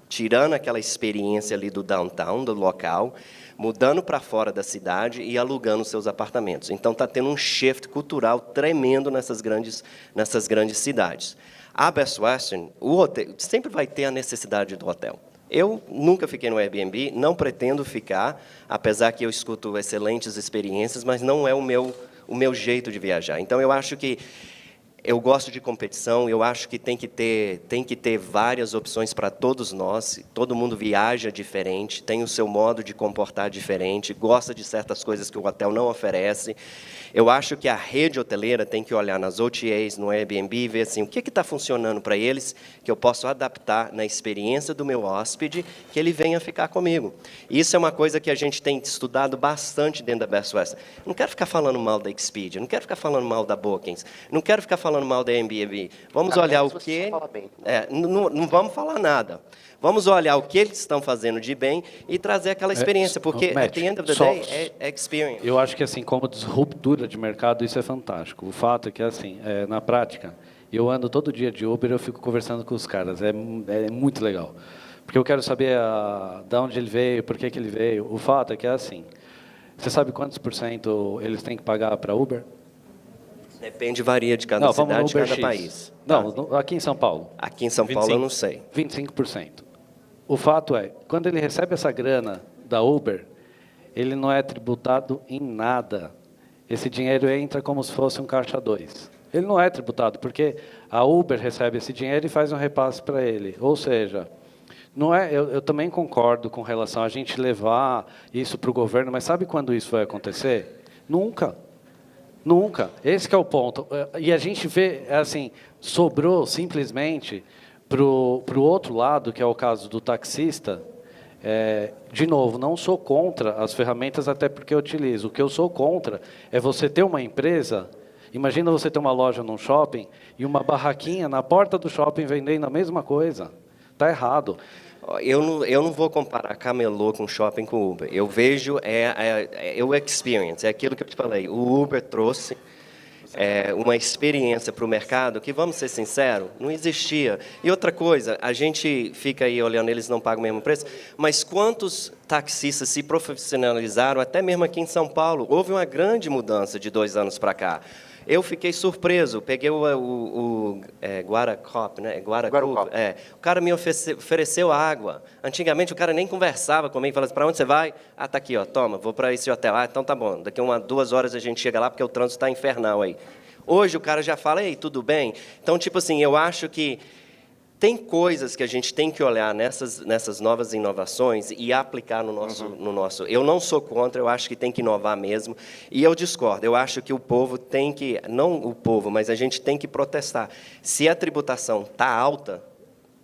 tirando aquela experiência ali do downtown, do local, mudando para fora da cidade e alugando seus apartamentos. Então, está tendo um shift cultural tremendo nessas grandes cidades. A Best Western, o hotel, sempre vai ter a necessidade do hotel. Eu nunca fiquei no Airbnb, não pretendo ficar, apesar que eu escuto excelentes experiências, mas não é o meu jeito de viajar. Então, eu acho que eu gosto de competição, eu acho que tem que ter várias opções para todos nós. Todo mundo viaja diferente, tem o seu modo de comportar diferente, gosta de certas coisas que o hotel não oferece. Eu acho que a rede hoteleira tem que olhar nas OTAs, no Airbnb, e ver assim, o que está funcionando para eles, que eu posso adaptar na experiência do meu hóspede, que ele venha ficar comigo. Isso é uma coisa que a gente tem estudado bastante dentro da Best Western. Não quero ficar falando mal da Expedia, não quero ficar falando mal da Bookings, não quero ficar falando mal da Airbnb. Vamos olhar o que... Não vamos falar nada. Vamos olhar o que eles estão fazendo de bem e trazer aquela experiência, porque, Matt, at the end of the day, é experience. Eu acho que, assim, como disruptura de mercado, isso é fantástico. O fato é que, assim, na prática, eu ando todo dia de Uber, eu fico conversando com os caras. É muito legal. Porque eu quero saber de onde ele veio, por que ele veio. O fato é que, assim, você sabe quantos % eles têm que pagar para Uber? Depende, varia de cada cidade, de cada país. Não, aqui em São Paulo. Aqui em São Paulo eu não sei. 25%. O fato é, quando ele recebe essa grana da Uber, ele não é tributado em nada. Esse dinheiro entra como se fosse um caixa 2. Ele não é tributado, porque a Uber recebe esse dinheiro e faz um repasse para ele. Ou seja, não é, eu também concordo com relação a gente levar isso para o governo, mas sabe quando isso vai acontecer? Nunca. Nunca. Esse que é o ponto. E a gente vê, assim, sobrou simplesmente para o outro lado, que é o caso do taxista. De novo, não sou contra as ferramentas, até porque eu utilizo. O que eu sou contra é você ter uma empresa. Imagina você ter uma loja num shopping e uma barraquinha na porta do shopping vendendo a mesma coisa. Está errado. Eu não vou comparar camelô com shopping com Uber. Eu vejo o experience, é aquilo que eu te falei. O Uber trouxe uma experiência para o mercado que, vamos ser sinceros, não existia. E outra coisa, a gente fica aí olhando, eles não pagam o mesmo preço, mas quantos taxistas se profissionalizaram, até mesmo aqui em São Paulo? Houve uma grande mudança de 2 anos para cá. Eu fiquei surpreso, peguei o Guaracop, né? Guaracup. O cara me ofereceu água. Antigamente o cara nem conversava comigo, falava assim, para onde você vai? Ah, tá aqui, ó, toma, vou para esse hotel. Ah, então tá bom, daqui a 2 horas a gente chega lá, porque o trânsito está infernal aí. Hoje o cara já fala, ei, tudo bem? Então, tipo assim, eu acho que tem coisas que a gente tem que olhar nessas novas inovações e aplicar no nosso... Eu não sou contra, eu acho que tem que inovar mesmo. E eu discordo, eu acho que o povo tem que... Não o povo, mas a gente tem que protestar. Se a tributação está alta,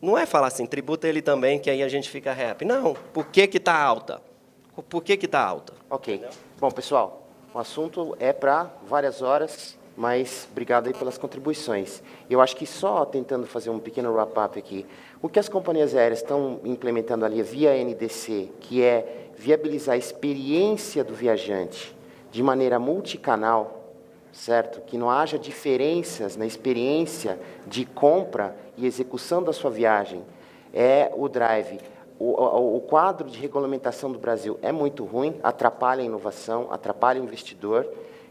não é falar assim, tributa ele também, que aí a gente fica happy. Não, por que está alta? Por que está alta? Ok. Bom, pessoal, o assunto é para várias horas... Mas obrigado aí pelas contribuições. Eu acho que só tentando fazer um pequeno wrap-up aqui, o que as companhias aéreas estão implementando ali via NDC, que é viabilizar a experiência do viajante de maneira multicanal, certo? Que não haja diferenças na experiência de compra e execução da sua viagem, é o drive. O quadro de regulamentação do Brasil é muito ruim, atrapalha a inovação, atrapalha o investidor,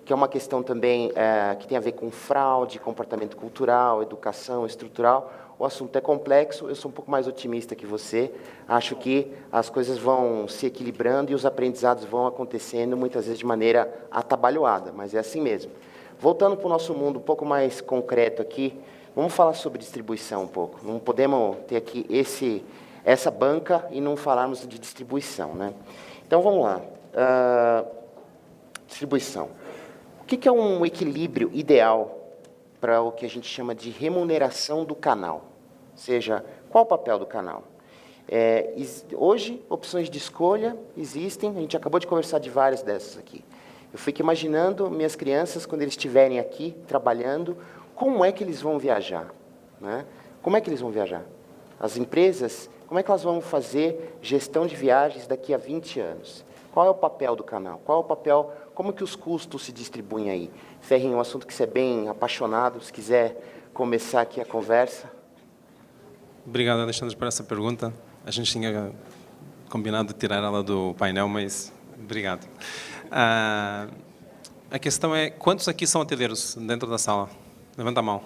que é uma questão também que tem a ver com fraude, comportamento cultural, educação estrutural. O assunto é complexo, eu sou um pouco mais otimista que você. Acho que as coisas vão se equilibrando e os aprendizados vão acontecendo, muitas vezes de maneira atabalhoada, mas é assim mesmo. Voltando para o nosso mundo um pouco mais concreto aqui, vamos falar sobre distribuição um pouco. Não podemos ter aqui essa banca e não falarmos de distribuição, né? Então, vamos lá. Distribuição. O que é um equilíbrio ideal para o que a gente chama de remuneração do canal? Ou seja, qual o papel do canal? Hoje, opções de escolha existem, a gente acabou de conversar de várias dessas aqui. Eu fico imaginando minhas crianças, quando eles estiverem aqui, trabalhando, como é que eles vão viajar? Né? Como é que eles vão viajar? As empresas, como é que elas vão fazer gestão de viagens daqui a 20 anos? Qual é o papel do canal? Qual é o papel, como que os custos se distribuem aí? Ferrinho, um assunto que você é bem apaixonado, se quiser começar aqui a conversa. Obrigado, Alexandre, por essa pergunta. A gente tinha combinado de tirar ela do painel, mas obrigado. A questão é, quantos aqui são hoteleiros dentro da sala? Levanta a mão.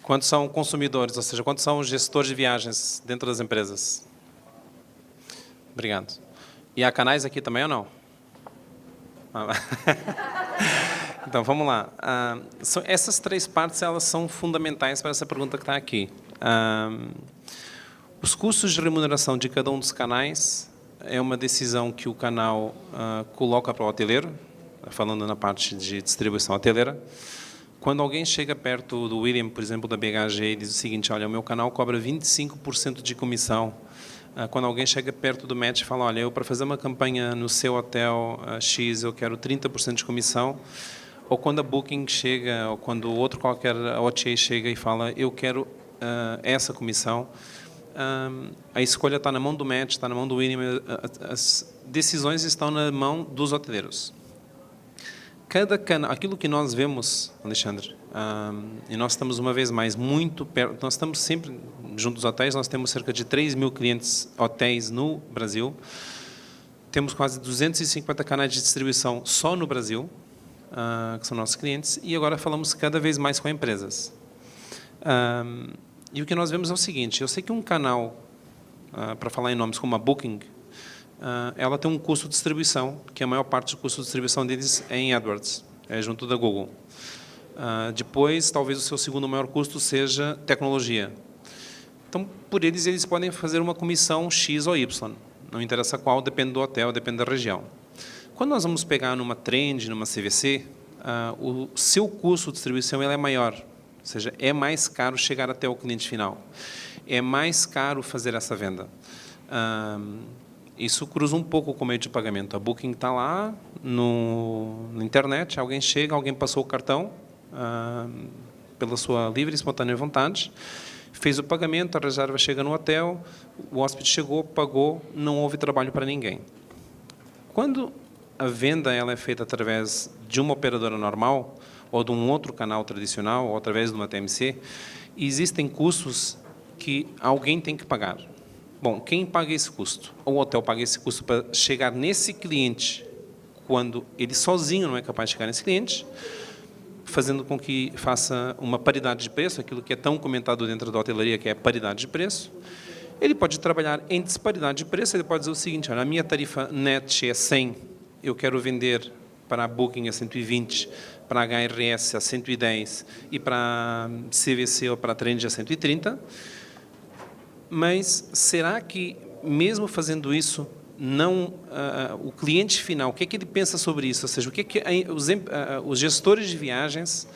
Quantos são consumidores, ou seja, quantos são gestores de viagens dentro das empresas? Obrigado. E há canais aqui também ou não? Então, vamos lá. Essas três partes, elas são fundamentais para essa pergunta que está aqui. Os custos de remuneração de cada um dos canais é uma decisão que o canal coloca para o hoteleiro, falando na parte de distribuição hoteleira. Quando alguém chega perto do William, por exemplo, da BHG, e diz o seguinte, olha, o meu canal cobra 25% de comissão. Quando alguém chega perto do Matt e fala, olha, eu para fazer uma campanha no seu hotel X, eu quero 30% de comissão. Ou quando a Booking chega, ou quando outro qualquer OTA chega e fala, eu quero essa comissão, a escolha está na mão do Matt, está na mão do William, as decisões estão na mão dos hoteleiros. Cada canal, aquilo que nós vemos, Alexandre, e nós estamos uma vez mais muito perto, nós estamos sempre junto dos hotéis, nós temos cerca de 3 mil clientes hotéis no Brasil, temos quase 250 canais de distribuição só no Brasil, que são nossos clientes, e agora falamos cada vez mais com empresas. E o que nós vemos é o seguinte, eu sei que um canal, para falar em nomes como a Booking, ela tem um custo de distribuição, que a maior parte do custo de distribuição deles é em AdWords, é junto da Google. Depois, talvez o seu segundo maior custo seja tecnologia. Então, por eles podem fazer uma comissão X ou Y, não interessa qual, depende do hotel, depende da região. Quando nós vamos pegar numa Trend, numa CVC, o seu custo de distribuição ele é maior, ou seja, é mais caro chegar até o cliente final. É mais caro fazer essa venda. Isso cruza um pouco com o meio de pagamento. A Booking está lá na internet, alguém chega, alguém passou o cartão pela sua livre e espontânea vontade, fez o pagamento, a reserva chega no hotel, o hóspede chegou, pagou, não houve trabalho para ninguém. Quando a venda ela é feita através de uma operadora normal ou de um outro canal tradicional ou através de uma TMC, existem custos que alguém tem que pagar. Bom, quem paga esse custo? O hotel paga esse custo para chegar nesse cliente quando ele sozinho não é capaz de chegar nesse cliente, fazendo com que faça uma paridade de preço, aquilo que é tão comentado dentro da hotelaria, que é paridade de preço. Ele pode trabalhar em disparidade de preço, ele pode dizer o seguinte, olha, a minha tarifa net é 100, eu quero vender para a Booking a 120, para a HRS a 110 e para a CVC ou para a Trend a 130, mas será que, mesmo fazendo isso, não o cliente final, o que é que ele pensa sobre isso? Ou seja, o que é que os gestores de viagens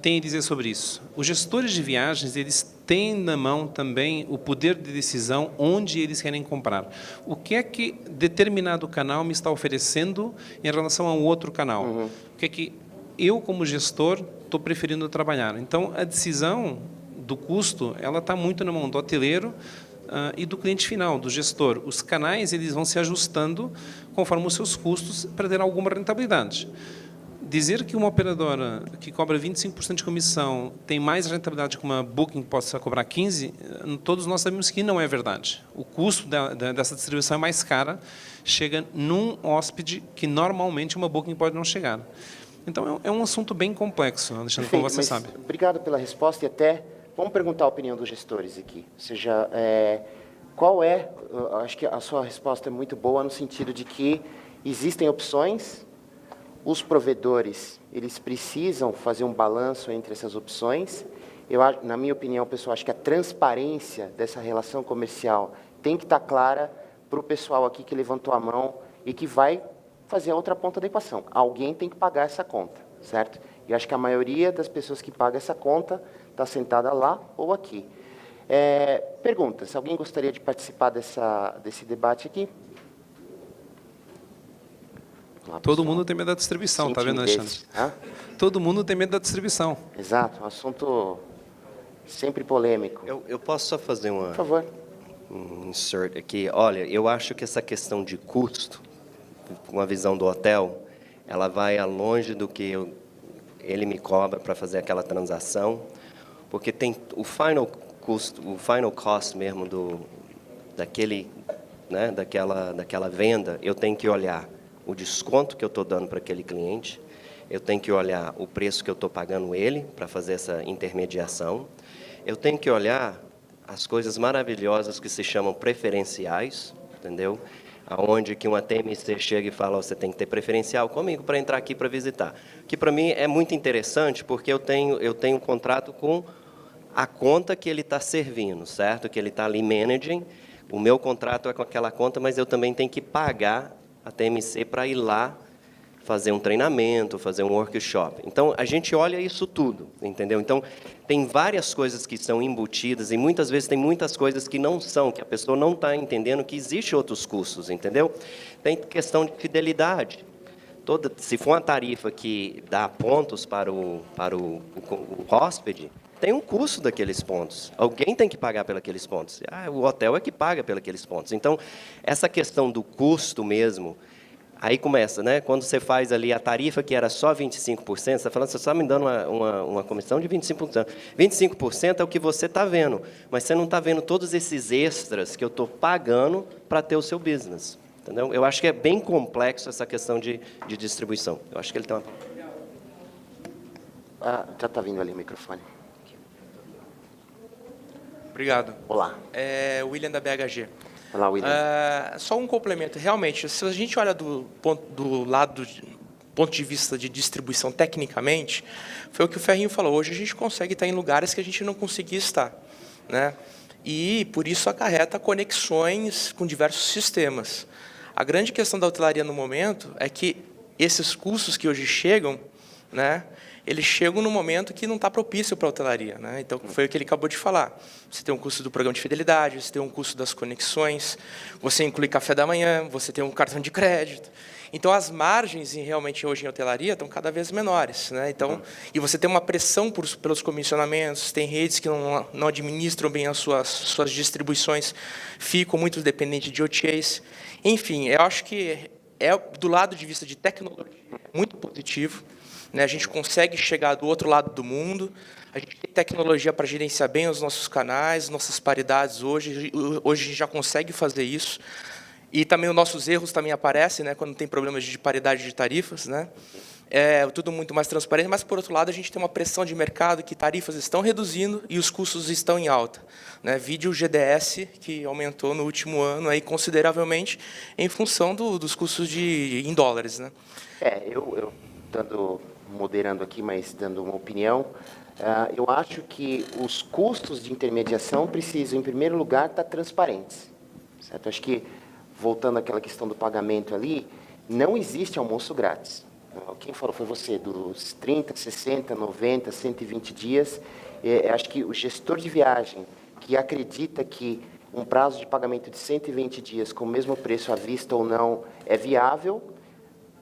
têm a dizer sobre isso? Os gestores de viagens, eles têm na mão também o poder de decisão onde eles querem comprar. O que é que determinado canal me está oferecendo em relação a um outro canal? O que é que eu, como gestor, estou preferindo trabalhar? Então, a decisão do custo, ela está muito na mão do hoteleiro e do cliente final, do gestor. Os canais eles vão se ajustando conforme os seus custos para ter alguma rentabilidade. Dizer que uma operadora que cobra 25% de comissão tem mais rentabilidade que uma Booking possa cobrar 15%, todos nós sabemos que não é verdade. O custo dessa distribuição é mais cara, chega num hóspede que normalmente uma Booking pode não chegar. Então, é um assunto bem complexo, Alexandre, como você sabe. Obrigado pela resposta e até vamos perguntar a opinião dos gestores aqui. Ou seja, qual é, acho que a sua resposta é muito boa no sentido de que existem opções, os provedores, eles precisam fazer um balanço entre essas opções. Na minha opinião, pessoal, acho que a transparência dessa relação comercial tem que estar clara para o pessoal aqui que levantou a mão e que vai fazer a outra ponta da equação. Alguém tem que pagar essa conta, certo? E acho que a maioria das pessoas que pagam essa conta está sentada lá ou aqui. Pergunta, se alguém gostaria de participar desse debate aqui? Lá, todo mundo tem medo da distribuição, tá vendo, Alexandre? Todo mundo tem medo da distribuição. Exato, um assunto sempre polêmico. Eu posso só fazer Por favor. um insert aqui? Olha, eu acho que essa questão de custo, com a visão do hotel, ela vai longe do que ele me cobra para fazer aquela transação, porque tem o final cost mesmo daquela venda, eu tenho que olhar o desconto que eu estou dando para aquele cliente, eu tenho que olhar o preço que eu estou pagando ele para fazer essa intermediação, eu tenho que olhar as coisas maravilhosas que se chamam preferenciais, entendeu? Aonde que uma TMC chega e fala, você tem que ter preferencial comigo para entrar aqui para visitar. Que para mim é muito interessante, porque eu tenho um contrato com a conta que ele está servindo, certo? Que ele está ali managing. O meu contrato é com aquela conta, mas eu também tenho que pagar a TMC para ir lá fazer um treinamento, fazer um workshop. Então, a gente olha isso tudo, entendeu? Então, tem várias coisas que são embutidas e muitas vezes tem muitas coisas que não são, que a pessoa não está entendendo que existe outros custos, entendeu? Tem questão de fidelidade. Se for uma tarifa que dá pontos para o hóspede, tem um custo daqueles pontos. Alguém tem que pagar pelos pontos. O hotel é que paga pelos pontos. Então, essa questão do custo mesmo, aí começa, né? Quando você faz ali a tarifa, que era só 25%, você está falando, você está me dando uma comissão de 25%. 25% é o que você está vendo, mas você não está vendo todos esses extras que eu estou pagando para ter o seu business. Entendeu? Eu acho que é bem complexo essa questão de distribuição. Eu acho que ele tem uma... Já está vindo ali o microfone. Obrigado. Olá. William da BHG. Olá, William. Só um complemento. Realmente, se a gente olha do ponto de vista de distribuição tecnicamente, foi o que o Ferrinho falou. Hoje a gente consegue estar em lugares que a gente não conseguia estar, né? E, por isso, acarreta conexões com diversos sistemas. A grande questão da hotelaria no momento é que esses custos que hoje chegam, né, eles chegam no momento que não está propício para a hotelaria, né? Então, foi o que ele acabou de falar. Você tem um custo do programa de fidelidade, você tem um custo das conexões, você inclui café da manhã, você tem um cartão de crédito. Então, as margens, realmente, hoje em hotelaria, estão cada vez menores, né? Então, e você tem uma pressão pelos comissionamentos, tem redes que não administram bem as suas distribuições, ficam muito dependentes de OTAs. Enfim, eu acho que do lado de vista de tecnologia, muito positivo, né? A gente consegue chegar do outro lado do mundo, a gente tem tecnologia para gerenciar bem os nossos canais, nossas paridades hoje a gente já consegue fazer isso. E também os nossos erros também aparecem, né, quando tem problemas de paridade de tarifas, né? Tudo muito mais transparente, mas, por outro lado, a gente tem uma pressão de mercado que tarifas estão reduzindo e os custos estão em alta, né? Vide o GDS, que aumentou no último ano aí, consideravelmente em função dos custos em dólares, né? Eu moderando aqui, mas dando uma opinião, eu acho que os custos de intermediação precisam, em primeiro lugar, estar transparentes, certo? Acho que, voltando àquela questão do pagamento ali, não existe almoço grátis. Quem falou foi você, dos 30, 60, 90, 120 dias. Acho que o gestor de viagem que acredita que um prazo de pagamento de 120 dias com o mesmo preço à vista ou não é viável,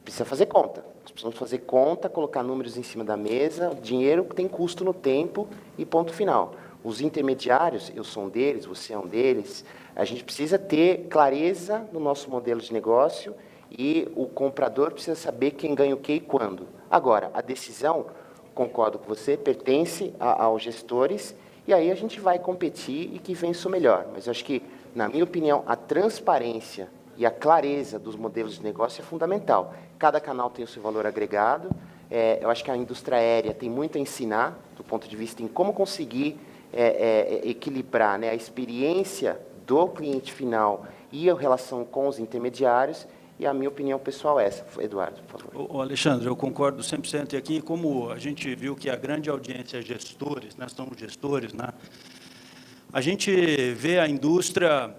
precisa fazer conta. Nós precisamos fazer conta, colocar números em cima da mesa, dinheiro tem custo no tempo e ponto final. Os intermediários, eu sou um deles, você é um deles, a gente precisa ter clareza no nosso modelo de negócio e o comprador precisa saber quem ganha o quê e quando. Agora, a decisão, concordo com você, pertence aos gestores e aí a gente vai competir e que vença o melhor. Mas eu acho que, na minha opinião, a transparência e a clareza dos modelos de negócio é fundamental. Cada canal tem o seu valor agregado. Eu acho que a indústria aérea tem muito a ensinar do ponto de vista em como conseguir equilibrar, né, a experiência do cliente final e a relação com os intermediários, e a minha opinião pessoal é essa. Eduardo, por favor. Alexandre, eu concordo 100%. E aqui, como a gente viu que a grande audiência é gestores, né, são gestores, né, a gente vê a indústria,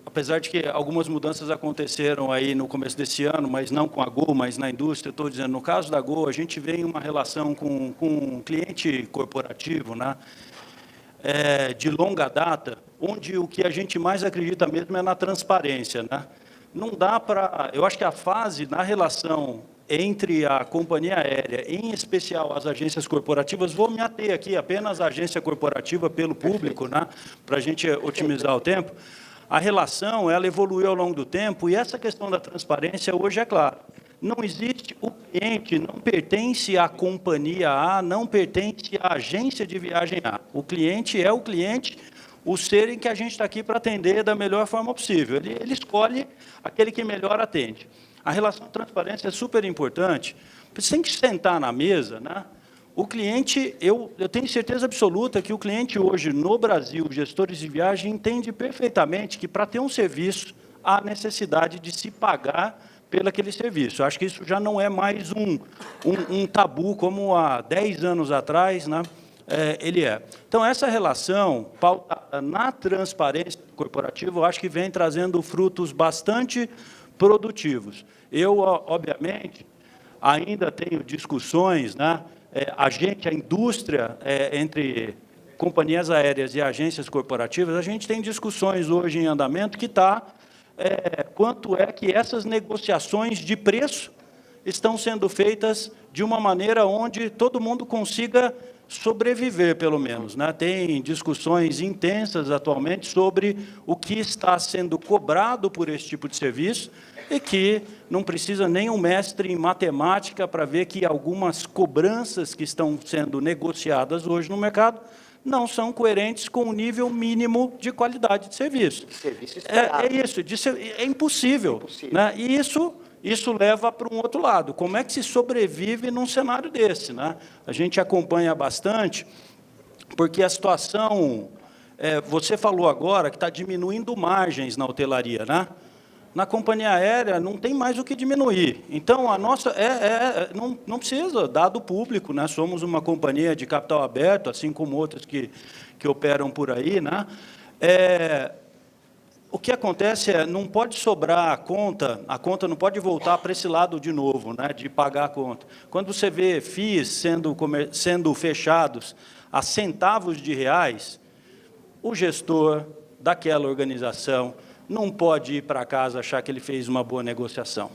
apesar de que algumas mudanças aconteceram aí no começo desse ano, mas não com a Gol, mas na indústria, estou dizendo, no caso da Gol, a gente vê uma relação com um cliente corporativo, né, de longa data, onde o que a gente mais acredita mesmo é na transparência, né? Não dá para... Eu acho que a fase na relação entre a companhia aérea, em especial as agências corporativas, vou me ater aqui apenas à agência corporativa pelo público, né, para a gente otimizar o tempo. A relação, ela evoluiu ao longo do tempo, e essa questão da transparência hoje é clara. não existe, o cliente não pertence à companhia A, não pertence à agência de viagem A. O cliente é o cliente, o ser em que a gente está aqui para atender da melhor forma possível. Ele escolhe aquele que melhor atende. A relação de transparência é super importante. Você tem que sentar na mesa, né? O cliente, eu tenho certeza absoluta que o cliente hoje no Brasil, gestores de viagem, entende perfeitamente que para ter um serviço, há necessidade de se pagar pelo aquele serviço. Eu acho que isso já não é mais um tabu, como há 10 anos atrás, né? Ele é. Então, essa relação pautada na transparência corporativa, eu acho que vem trazendo frutos bastante produtivos. Eu, obviamente, ainda tenho discussões, né? A indústria, entre companhias aéreas e agências corporativas, a gente tem discussões hoje em andamento que está quanto é que essas negociações de preço estão sendo feitas de uma maneira onde todo mundo consiga sobreviver, pelo menos, né? Tem discussões intensas atualmente sobre o que está sendo cobrado por esse tipo de serviço e que não precisa nem um mestre em matemática para ver que algumas cobranças que estão sendo negociadas hoje no mercado não são coerentes com o nível mínimo de qualidade de serviço. É impossível. Né? E isso leva para um outro lado. Como é que se sobrevive num cenário desse? Né? A gente acompanha bastante, porque a situação... você falou agora que está diminuindo margens na hotelaria, né? Na companhia aérea não tem mais o que diminuir. Então, a nossa não precisa, dado público, né? Somos uma companhia de capital aberto, assim como outras que operam por aí, né? O que acontece não pode sobrar a conta não pode voltar para esse lado de novo, né? De pagar a conta. Quando você vê FIIs sendo fechados a centavos de reais, o gestor daquela organização não pode ir para casa achar que ele fez uma boa negociação.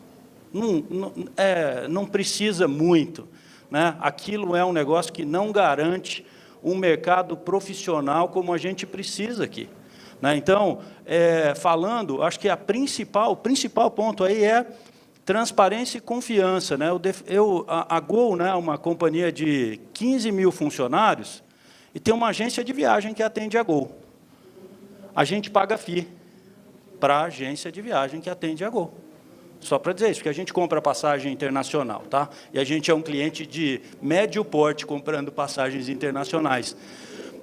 Não precisa muito, né? Aquilo é um negócio que não garante um mercado profissional como a gente precisa aqui. Né? Então, falando, acho que o principal ponto aí é transparência e confiança. Né? A Gol, né, uma companhia de 15 mil funcionários, e tem uma agência de viagem que atende a Gol. A gente paga FII para a agência de viagem que atende a Gol. Só para dizer isso, porque a gente compra passagem internacional, tá? E a gente é um cliente de médio porte comprando passagens internacionais.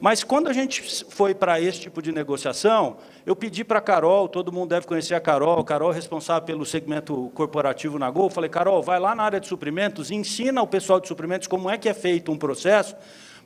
Mas quando a gente foi para esse tipo de negociação, eu pedi para a Carol, todo mundo deve conhecer a Carol responsável pelo segmento corporativo na Gol, falei, Carol, vai lá na área de suprimentos e ensina o pessoal de suprimentos como é que é feito um processo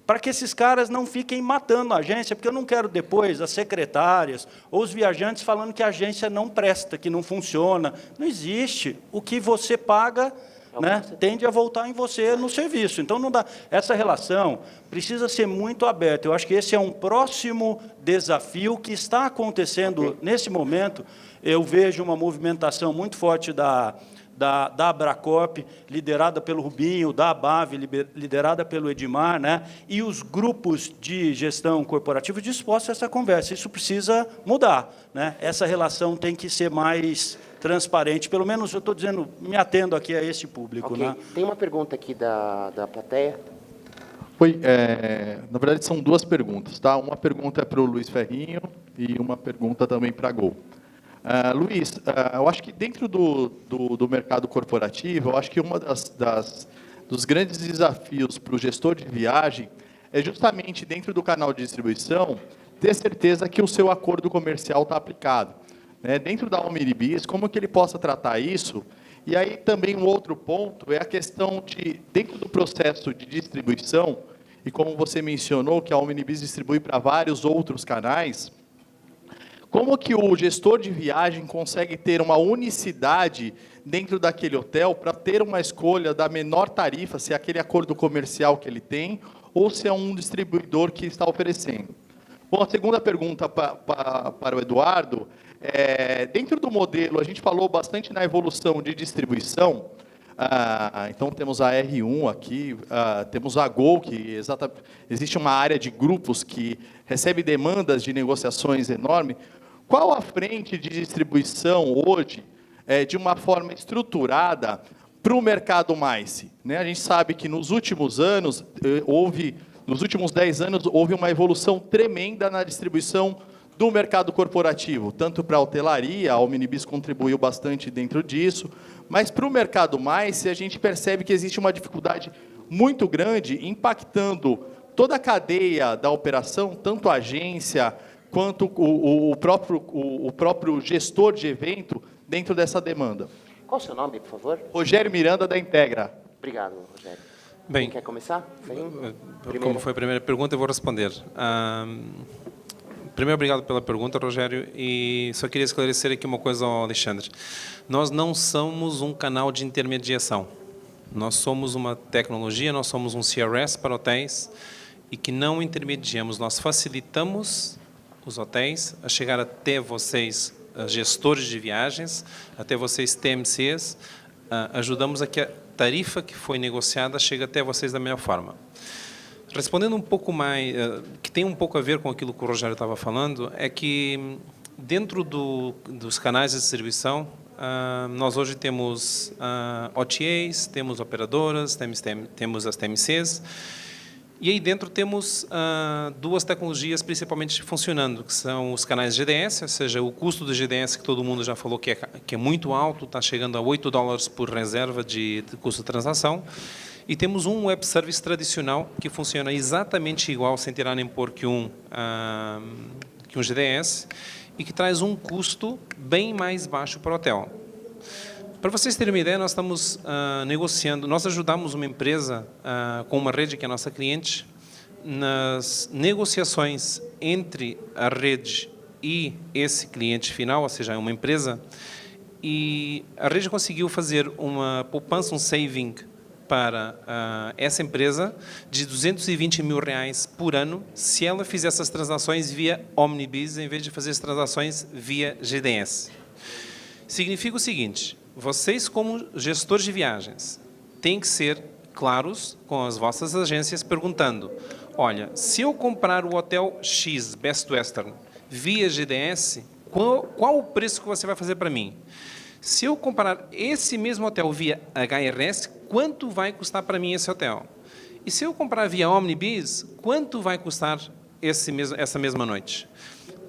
para que esses caras não fiquem matando a agência, porque eu não quero depois as secretárias ou os viajantes falando que a agência não presta, que não funciona. Não existe. O que você paga, né, tende a voltar em você no serviço. Então, não dá. Essa relação precisa ser muito aberta. Eu acho que esse é um próximo desafio que está acontecendo nesse momento. Eu vejo uma movimentação muito forte da Abracorp, liderada pelo Rubinho, da ABAV, liderada pelo Edmar, né? E os grupos de gestão corporativa dispostos a essa conversa. Isso precisa mudar. Né? Essa relação tem que ser mais transparente. Pelo menos, eu estou dizendo, me atendo aqui a esse público. Okay. Né? Tem uma pergunta aqui da plateia. Oi, na verdade, são duas perguntas. Tá? Uma pergunta é para o Luiz Ferrinho e uma pergunta também para a Gol. Luiz, eu acho que dentro do mercado corporativo, eu acho que uma dos grandes desafios para o gestor de viagem é justamente dentro do canal de distribuição ter certeza que o seu acordo comercial está aplicado. Né? Dentro da Omnibus, como que ele possa tratar isso? E aí também um outro ponto é a questão de, dentro do processo de distribuição, e como você mencionou que a Omnibus distribui para vários outros canais, como que o gestor de viagem consegue ter uma unicidade dentro daquele hotel para ter uma escolha da menor tarifa, se é aquele acordo comercial que ele tem, ou se é um distribuidor que está oferecendo? Bom, a segunda pergunta para o Eduardo, dentro do modelo, a gente falou bastante na evolução de distribuição, então temos a R1 aqui, temos a Gol, que existe uma área de grupos que recebe demandas de negociações enormes. Qual a frente de distribuição hoje, de uma forma estruturada, para o mercado mais, né? A gente sabe que nos últimos anos, nos últimos 10 anos, houve uma evolução tremenda na distribuição do mercado corporativo, tanto para a hotelaria, a Omnibus contribuiu bastante dentro disso, mas para o mercado mais, a gente percebe que existe uma dificuldade muito grande, impactando toda a cadeia da operação, tanto a agência quanto o próprio gestor de evento, dentro dessa demanda. Qual o seu nome, por favor? Rogério Miranda, da Integra. Obrigado, Rogério. Bem, Quem quer começar? como foi a primeira pergunta, eu vou responder. Primeiro, obrigado pela pergunta, Rogério, e só queria esclarecer aqui uma coisa ao Alexandre. Nós não somos um canal de intermediação. Nós somos uma tecnologia, nós somos um CRS para hotéis e que não intermediamos, nós facilitamos os hotéis a chegar até vocês, gestores de viagens, até vocês TMCs, ajudamos a que a tarifa que foi negociada chegue até vocês da melhor forma. Respondendo um pouco mais, que tem um pouco a ver com aquilo que o Rogério estava falando, é que dentro dos canais de distribuição, nós hoje temos OTAs, temos operadoras, temos as TMCs, e aí dentro temos duas tecnologias principalmente funcionando, que são os canais GDS, ou seja, o custo do GDS que todo mundo já falou que é muito alto, está chegando a $8 por reserva de custo de transação, e temos um web service tradicional que funciona exatamente igual, sem tirar nem pôr que um GDS, e que traz um custo bem mais baixo para o hotel. Para vocês terem uma ideia, nós estamos negociando, nós ajudamos uma empresa com uma rede que é nossa cliente, nas negociações entre a rede e esse cliente final, ou seja, uma empresa, e a rede conseguiu fazer uma poupança, um saving para essa empresa de R$220 mil por ano, se ela fizesse as transações via Omnibus, em vez de fazer as transações via GDS. Significa o seguinte: vocês, como gestores de viagens, têm que ser claros com as vossas agências, perguntando, olha, se eu comprar o hotel X, Best Western, via GDS, qual o preço que você vai fazer para mim? Se eu comprar esse mesmo hotel via HRS, quanto vai custar para mim esse hotel? E se eu comprar via Omnibus, quanto vai custar essa mesma noite?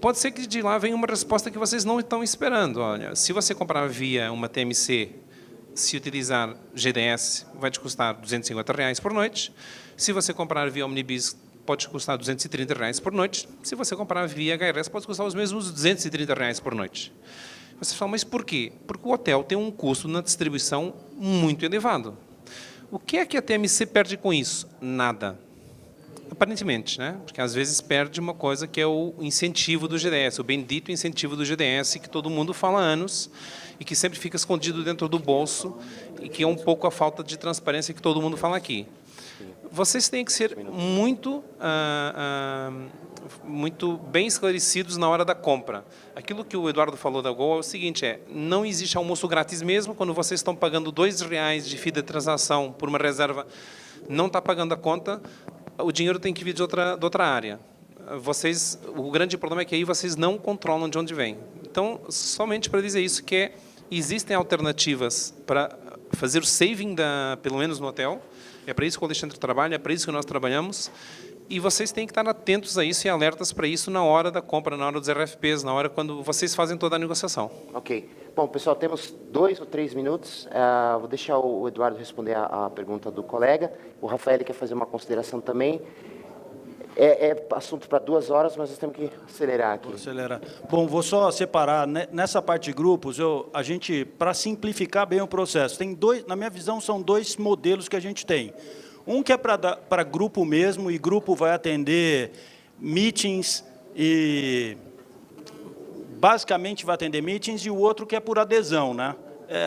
Pode ser que de lá venha uma resposta que vocês não estão esperando. Olha, se você comprar via uma TMC, se utilizar GDS, vai te custar R$250 por noite. Se você comprar via Omnibus, pode custar R$230 por noite. Se você comprar via HRS, pode custar os mesmos R$230 por noite. Você fala, mas por quê? Porque o hotel tem um custo na distribuição muito elevado. O que é que a TMC perde com isso? Nada. Aparentemente, né? Porque às vezes perde uma coisa que é o incentivo do GDS, o bendito incentivo do GDS, que todo mundo fala há anos e que sempre fica escondido dentro do bolso e que é um pouco a falta de transparência que todo mundo fala aqui. Vocês têm que ser muito bem esclarecidos na hora da compra. Aquilo que o Eduardo falou da Gol é o seguinte, não existe almoço grátis mesmo, quando vocês estão pagando R$2 de FII de transação por uma reserva, não está pagando a conta, o dinheiro tem que vir de outra área. O grande problema é que aí vocês não controlam de onde vem. Então, somente para dizer isso, que existem alternativas para fazer o saving, pelo menos no hotel, é para isso que o Alexandre trabalha, é para isso que nós trabalhamos, e vocês têm que estar atentos a isso e alertas para isso na hora da compra, na hora dos RFPs, na hora quando vocês fazem toda a negociação. Ok. Bom, pessoal, temos 2 ou 3 minutos. Vou deixar o Eduardo responder a pergunta do colega. O Rafael quer fazer uma consideração também. É assunto para 2 horas, mas nós temos que acelerar aqui. Acelerar. Bom, vou só separar. Nessa parte de grupos, a gente, para simplificar bem o processo, tem na minha visão, são 2 modelos que a gente tem. Um que é para grupo mesmo, e grupo vai atender meetings e basicamente vai atender meetings, e o outro que é por adesão, né?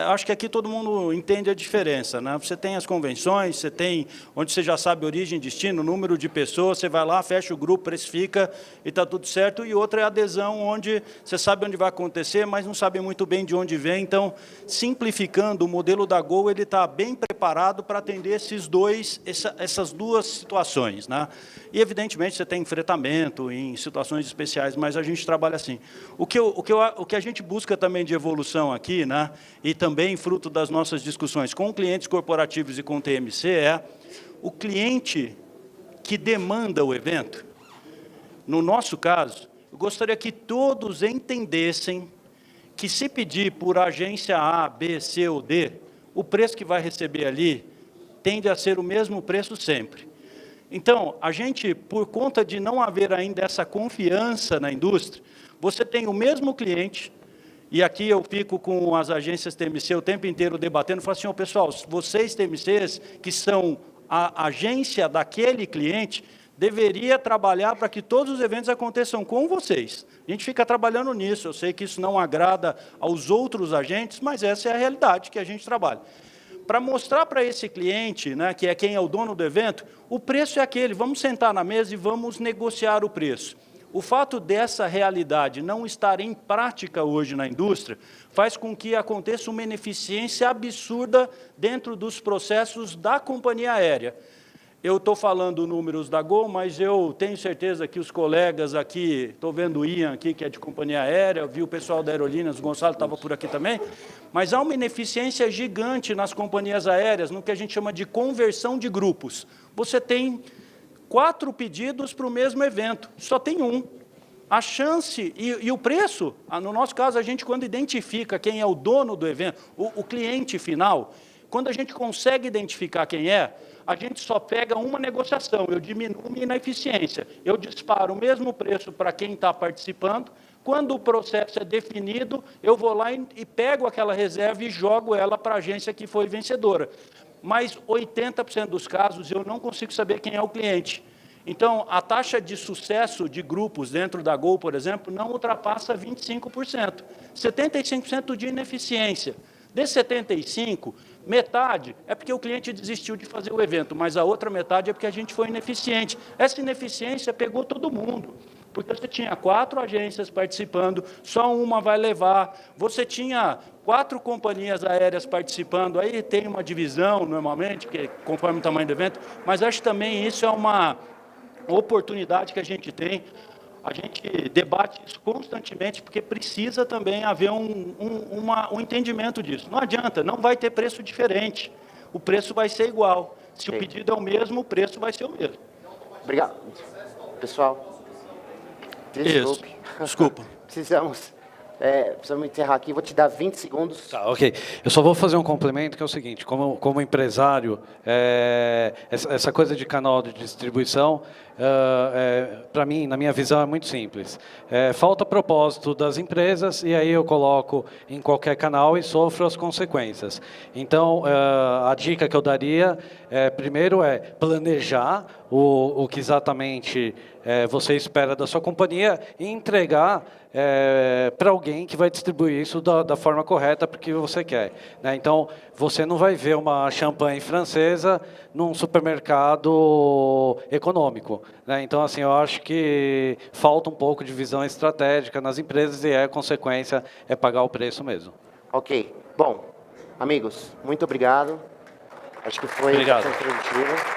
Acho que aqui todo mundo entende a diferença, né? Você tem as convenções, você tem onde você já sabe origem, destino, número de pessoas, você vai lá, fecha o grupo, precifica e está tudo certo. E outra é a adesão, onde você sabe onde vai acontecer, mas não sabe muito bem de onde vem. Então, simplificando, o modelo da Gol ele está bem preparado preparado para atender essas duas situações, né? E, evidentemente, você tem enfrentamento em situações especiais, mas a gente trabalha assim. O que a gente busca também de evolução aqui, né, e também fruto das nossas discussões com clientes corporativos e com o TMC, é o cliente que demanda o evento. No nosso caso, eu gostaria que todos entendessem que, se pedir por agência A, B, C ou D, o preço que vai receber ali tende a ser o mesmo preço sempre. Então, a gente, por conta de não haver ainda essa confiança na indústria, você tem o mesmo cliente, e aqui eu fico com as agências TMC o tempo inteiro debatendo, falo assim, pessoal, vocês TMCs, que são a agência daquele cliente, deveria trabalhar para que todos os eventos aconteçam com vocês. A gente fica trabalhando nisso, eu sei que isso não agrada aos outros agentes, mas essa é a realidade que a gente trabalha. Para mostrar para esse cliente, né, que é quem é o dono do evento, o preço é aquele, vamos sentar na mesa e vamos negociar o preço. O fato dessa realidade não estar em prática hoje na indústria faz com que aconteça uma ineficiência absurda dentro dos processos da companhia aérea. Eu estou falando números da Gol, mas eu tenho certeza que os colegas aqui, estou vendo o Ian aqui, que é de companhia aérea, vi o pessoal da Aerolíneas, o Gonçalo estava por aqui também, mas há uma ineficiência gigante nas companhias aéreas, no que a gente chama de conversão de grupos. Você tem 4 pedidos para o mesmo evento, só tem um. A chance e o preço, no nosso caso, a gente, quando identifica quem é o dono do evento, o cliente final, quando a gente consegue identificar quem é, a gente só pega uma negociação, eu diminuo minha ineficiência, eu disparo o mesmo preço para quem está participando, quando o processo é definido, eu vou lá e pego aquela reserva e jogo ela para a agência que foi vencedora. Mas 80% dos casos eu não consigo saber quem é o cliente. Então, a taxa de sucesso de grupos dentro da Gol, por exemplo, não ultrapassa 25%. 75% de ineficiência. Desses 75%, metade é porque o cliente desistiu de fazer o evento, mas a outra metade é porque a gente foi ineficiente. Essa ineficiência pegou todo mundo, porque você tinha 4 agências participando, só uma vai levar, você tinha 4 companhias aéreas participando, aí tem uma divisão, normalmente, que conforme o tamanho do evento, mas acho que também isso é uma oportunidade que a gente tem. A gente debate isso constantemente, porque precisa também haver um entendimento disso. Não adianta, não vai ter preço diferente. O preço vai ser igual. Se o pedido é o mesmo, o preço vai ser o mesmo. Obrigado. Pessoal, desculpe. Desculpa. Precisamos encerrar aqui. Vou te dar 20 segundos. Tá, ok. Eu só vou fazer um complemento, que é o seguinte, como empresário, essa coisa de canal de distribuição, para mim, na minha visão, é muito simples. Falta propósito das empresas, e aí eu coloco em qualquer canal e sofro as consequências. Então, a dica que eu daria, primeiro, é planejar o que exatamente você espera da sua companhia e entregar para alguém que vai distribuir isso da forma correta, porque você quer, né? Então, você não vai ver uma champanhe francesa num supermercado econômico, né? Então, assim, eu acho que falta um pouco de visão estratégica nas empresas e a consequência é pagar o preço mesmo. Ok. Bom, amigos, muito obrigado. Acho que foi bastante produtivo.